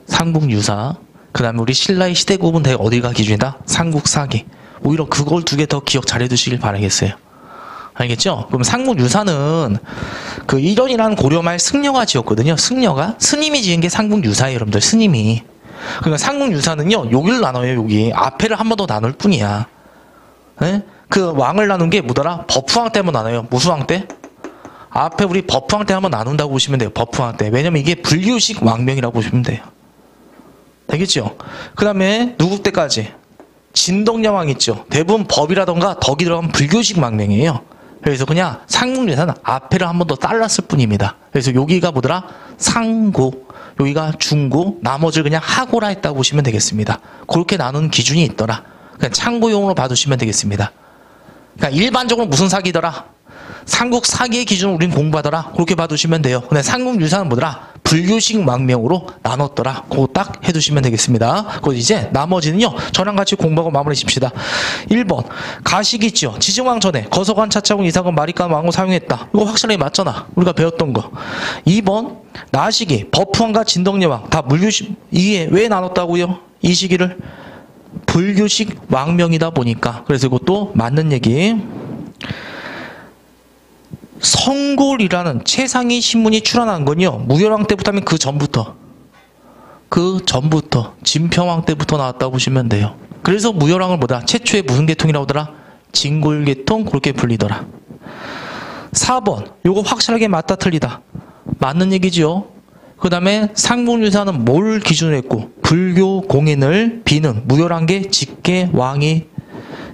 삼국유사. 그 다음에 우리 신라의 시대국은 대개 어디가 기준이다? 삼국사기. 오히려 그걸 두 개 더 기억 잘 해두시길 바라겠어요. 알겠죠? 그럼 삼국유사는 그 일원이라는 고려말 승려가 지었거든요. 승려가. 스님이 지은 게 삼국유사예요, 여러분들. 스님이. 그러니까 삼국유사는요, 여기를 나눠요, 여기. 앞에를 한 번 더 나눌 뿐이야. 네? 그 왕을 나눈 게 뭐더라? 버프왕 때 한번 나눠요. 무슨 왕 때? 앞에 우리 버프왕 때 한번 나눈다고 보시면 돼요. 버프왕 때. 왜냐면 이게 불교식 왕명이라고 보시면 돼요. 되겠죠? 그 다음에 누구 때까지? 진덕여왕 있죠. 대부분 법이라던가 덕이 들어간 불교식 망명이에요. 그래서 그냥 삼국유사는 앞에를 한 번 더 잘랐을 뿐입니다. 그래서 여기가 뭐더라? 상고, 여기가 중고, 나머지를 그냥 하고라 했다고 보시면 되겠습니다. 그렇게 나눈 기준이 있더라. 그냥 참고용으로 봐두시면 되겠습니다. 그러니까 일반적으로 무슨 사기더라? 삼국사기의 기준을 우린 공부하더라. 그렇게 봐두시면 돼요. 근데 삼국유사는 뭐더라? 불교식 망명으로 나눴더라. 그거 딱 해두시면 되겠습니다. 그리고 이제 나머지는요, 저랑 같이 공부하고 마무리 칩시다. 1번 가식 있죠. 지증왕 전에 거서관, 차차군, 이사건, 마리간, 왕후 사용했다. 이거 확실하게 맞잖아. 우리가 배웠던 거. 2번 나시기, 버프왕과 진덕여왕 다 물교식. 이게 왜 나눴다고요? 이 시기를 불교식 왕명이다 보니까. 그래서 이것도 맞는 얘기. 성골이라는 최상위 신문이 출현한 건요, 무열왕 때부터 하면 그 전부터 진평왕 때부터 나왔다고 보시면 돼요. 그래서 무열왕을 뭐다? 최초의 무슨 계통이라고 하더라? 진골계통, 그렇게 불리더라. 4번 요거 확실하게 맞다 틀리다 맞는 얘기죠. 그 다음에 삼국유사는 뭘 기준으로 했고, 불교 공인을 비는 무열왕계 직계 왕이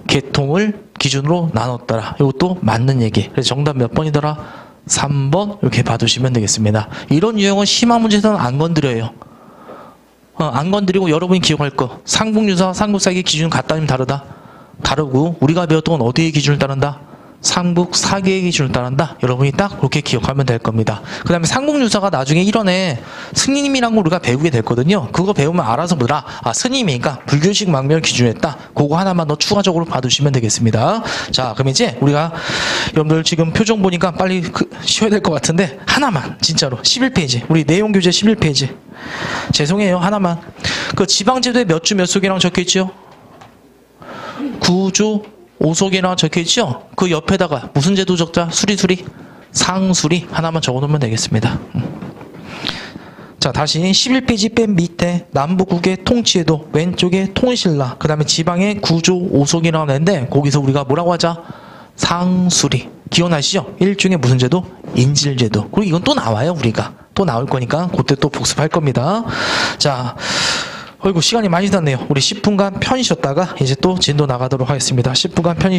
계통을 기준으로 나눴더라. 이것도 맞는 얘기. 그래서 정답 몇 번이더라? 3번 이렇게 봐두시면 되겠습니다. 이런 유형은 심화 문제에서는 안 건드려요. 안 건드리고 여러분이 기억할 거. 삼국유사, 삼국사기 기준 같다 아니면 다르다? 다르고 우리가 배웠던 건 어디의 기준을 따른다? 삼국사기의 기준을 따른다. 여러분이 딱 그렇게 기억하면 될 겁니다. 그 다음에 삼국유사가 나중에 일원에 스님이란 걸 우리가 배우게 됐거든요. 그거 배우면 알아서 뭐더라? 아, 스님이니까 불교식 망명을 기준했다. 그거 하나만 더 추가적으로 봐두시면 되겠습니다. 자, 그럼 이제 우리가 여러분들 지금 표정 보니까 빨리 쉬어야 될 것 같은데 하나만 진짜로 11페이지 우리 내용교재 11페이지 죄송해요. 하나만 그 지방제도에 몇 주 몇 속이라고 적혀있죠? 9조 5속이라고 적혀있죠? 그 옆에다가 무슨 제도 적자? 수리수리? 상수리 하나만 적어놓으면 되겠습니다. 자. 자, 다시 11페이지 맨 밑에 남북국의 통치에도 왼쪽에 통일신라, 그 다음에 지방의 구조 오속이라고 하는데 거기서 우리가 뭐라고 하자? 상수리. 기억나시죠? 일종의 무슨 제도? 인질제도. 그리고 이건 또 나와요, 우리가. 또 나올 거니까 그때 또 복습할 겁니다. 자, 어이구 시간이 많이 지났네요. 우리 10분간 편히 쉬었다가 이제 또 진도 나가도록 하겠습니다. 10분간 편히